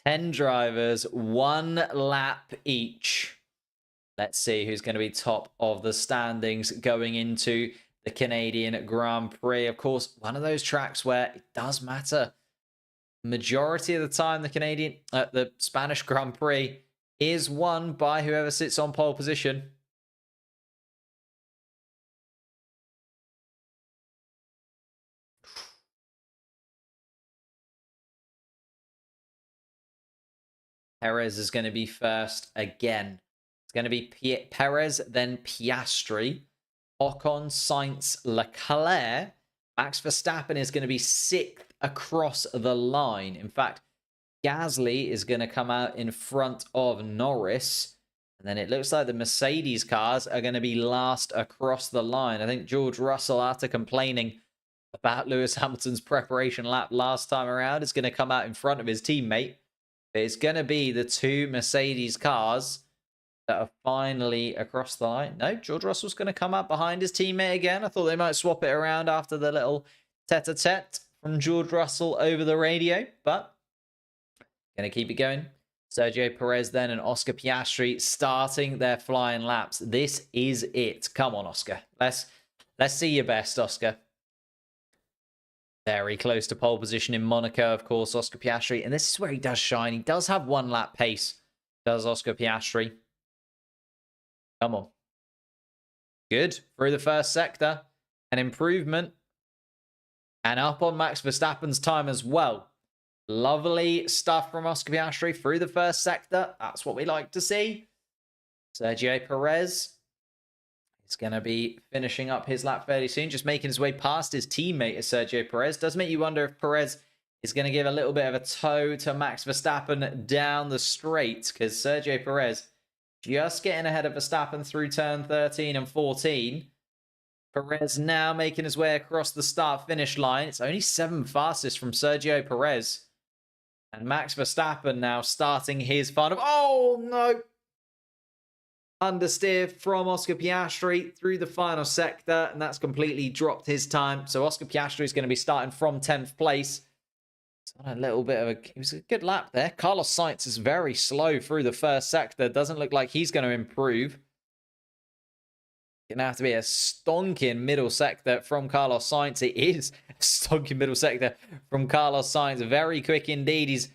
10 drivers, 1 lap each. Let's see who's going to be top of the standings going into the Canadian Grand Prix. Of course, one of those tracks where it does matter. Majority of the time, the Spanish Grand Prix is won by whoever sits on pole position. Perez is going to be first again. It's going to be Perez, then Piastri. Ocon, Sainz, Leclerc. Max Verstappen is going to be 6th across the line. In fact, Gasly is going to come out in front of Norris. And then it looks like the Mercedes cars are going to be last across the line. I think George Russell, after complaining about Lewis Hamilton's preparation lap last time around, is going to come out in front of his teammate. It's going to be the 2 Mercedes cars that are finally across the line. No, George Russell's going to come up behind his teammate again. I thought they might swap it around after the little tete-a-tete from George Russell over the radio, but going to keep it going. Sergio Perez then and Oscar Piastri starting their flying laps. This is it. Come on, Oscar. Let's Let's see your best, Oscar. Very close to pole position in Monaco, of course, Oscar Piastri. And this is where he does shine. He does have 1 lap pace, does Oscar Piastri. Come on. Good. Through the first sector. An improvement. And up on Max Verstappen's time as well. Lovely stuff from Oscar Piastri through the first sector. That's what we like to see. Sergio Perez is going to be finishing up his lap fairly soon, just making his way past his teammate Sergio Perez. Does make you wonder if Perez is going to give a little bit of a tow to Max Verstappen down the straight, because Sergio Perez just getting ahead of Verstappen through turn 13 and 14. Perez now making his way across the start-finish line. It's only 7 fastest from Sergio Perez. And Max Verstappen now starting his fun of... Oh, no! Understeer from Oscar Piastri through the final sector, and that's completely dropped his time. So Oscar Piastri is going to be starting from 10th place. It's on a little bit of a... It was a good lap there. Carlos Sainz is very slow through the first sector. Doesn't look like he's going to improve. Going to have to be a stonking middle sector from Carlos Sainz. It is a stonking middle sector from Carlos Sainz. Very quick indeed. He's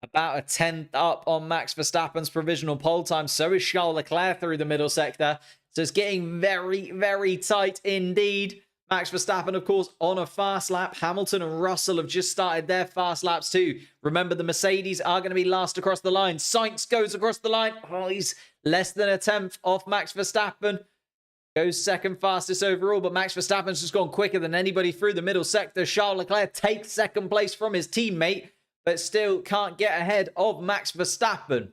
about a 10th up on Max Verstappen's provisional pole time. So is Charles Leclerc through the middle sector. So it's getting very, very tight indeed. Max Verstappen, of course, on a fast lap. Hamilton and Russell have just started their fast laps too. Remember, the Mercedes are going to be last across the line. Sainz goes across the line. Oh, he's less than a 10th off Max Verstappen. Goes second fastest overall, but Max Verstappen's just gone quicker than anybody through the middle sector. Charles Leclerc takes second place from his teammate, but still can't get ahead of Max Verstappen.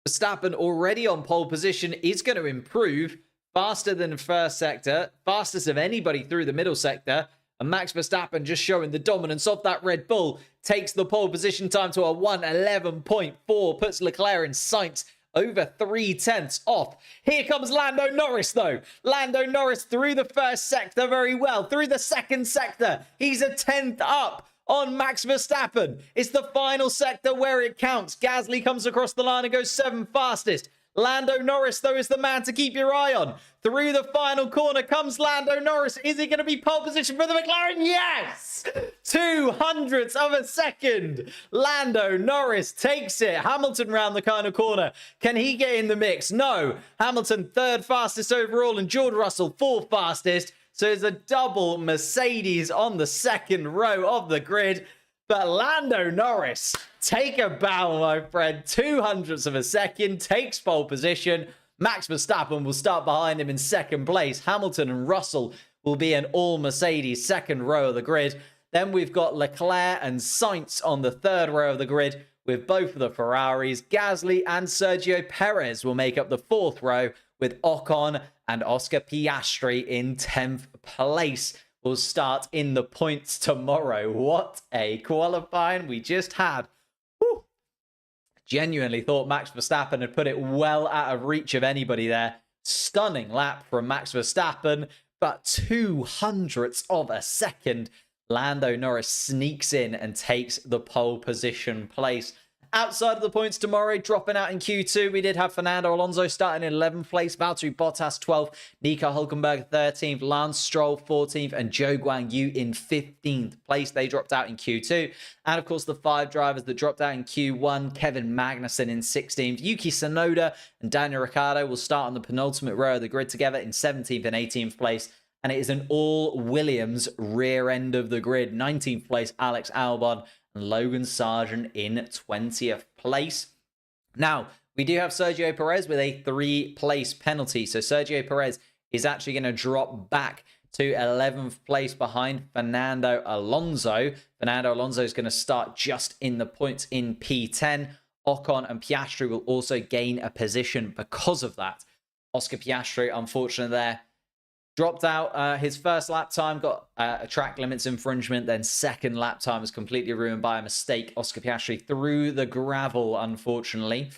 Verstappen already on pole position is going to improve faster than the first sector, fastest of anybody through the middle sector. And Max Verstappen just showing the dominance of that Red Bull, takes the pole position time to a 1:11.4, puts Leclerc and Sainz over 3/10 off. Here comes Lando Norris, though. Lando Norris through the first sector very well. Through the second sector, he's a 10th up on Max Verstappen. It's the final sector where it counts. Gasly comes across the line and goes 7th fastest. Lando Norris, though, is the man to keep your eye on. Through the final corner comes Lando Norris. Is he going to be pole position for the McLaren? Yes! 200ths of a second. Lando Norris takes it. Hamilton round the kind of corner. Can he get in the mix? No. Hamilton 3rd fastest overall and George Russell 4th fastest. So it's a double Mercedes on the 2nd row of the grid. But Lando Norris, take a bow, my friend. 200ths of a second, takes pole position. Max Verstappen will start behind him in 2nd place. Hamilton and Russell will be an all-Mercedes 2nd row of the grid. Then we've got Leclerc and Sainz on the 3rd row of the grid with both of the Ferraris. Gasly and Sergio Perez will make up the 4th row with Ocon and Oscar Piastri in 10th place. Will start in the points tomorrow. What a qualifying we just had. Whew. Genuinely thought Max Verstappen had put it well out of reach of anybody there. Stunning lap from Max Verstappen, but 200ths of a second. Lando Norris sneaks in and takes the pole position place. Outside of the points tomorrow, dropping out in Q2, we did have Fernando Alonso starting in 11th place, Valtteri Bottas 12th, Nico Hülkenberg 13th, Lance Stroll 14th, and Zhou Guanyu in 15th place. They dropped out in Q2. And of course, the 5 drivers that dropped out in Q1, Kevin Magnussen in 16th, Yuki Tsunoda and Daniel Ricciardo will start on the penultimate row of the grid together in 17th and 18th place. And it is an all-Williams rear end of the grid. 19th place, Alex Albon and Logan Sargent in 20th place. Now, we do have Sergio Perez with a 3-place penalty. So Sergio Perez is actually going to drop back to 11th place behind Fernando Alonso. Fernando Alonso is going to start just in the points in P10. Ocon and Piastri will also gain a position because of that. Oscar Piastri, unfortunately there, dropped out. His first lap time got a track limits infringement. Then 2nd lap time was completely ruined by a mistake. Oscar Piastri through the gravel, unfortunately.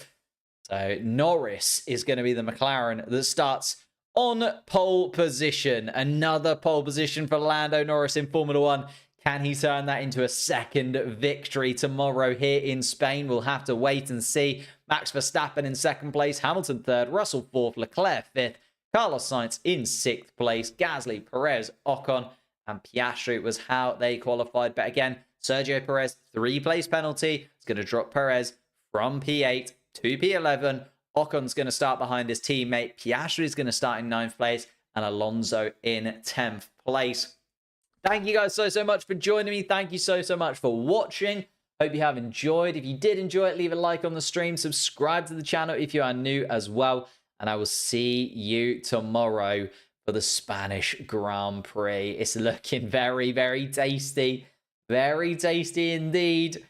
So Norris is going to be the McLaren that starts on pole position. Another pole position for Lando Norris in Formula 1. Can he turn that into a 2nd victory tomorrow here in Spain? We'll have to wait and see. Max Verstappen in 2nd place. Hamilton 3rd. Russell 4th. Leclerc 5th. Carlos Sainz in 6th place. Gasly, Perez, Ocon, and Piastri was how they qualified. But again, Sergio Perez, 3-place penalty. It's going to drop Perez from P8 to P11. Ocon's going to start behind his teammate. Piastri is going to start in 9th place. And Alonso in 10th place. Thank you guys so much for joining me. Thank you so much for watching. Hope you have enjoyed. If you did enjoy it, leave a like on the stream. Subscribe to the channel if you are new as well. And I will see you tomorrow for the Spanish Grand Prix. It's looking very, very tasty. Very tasty indeed.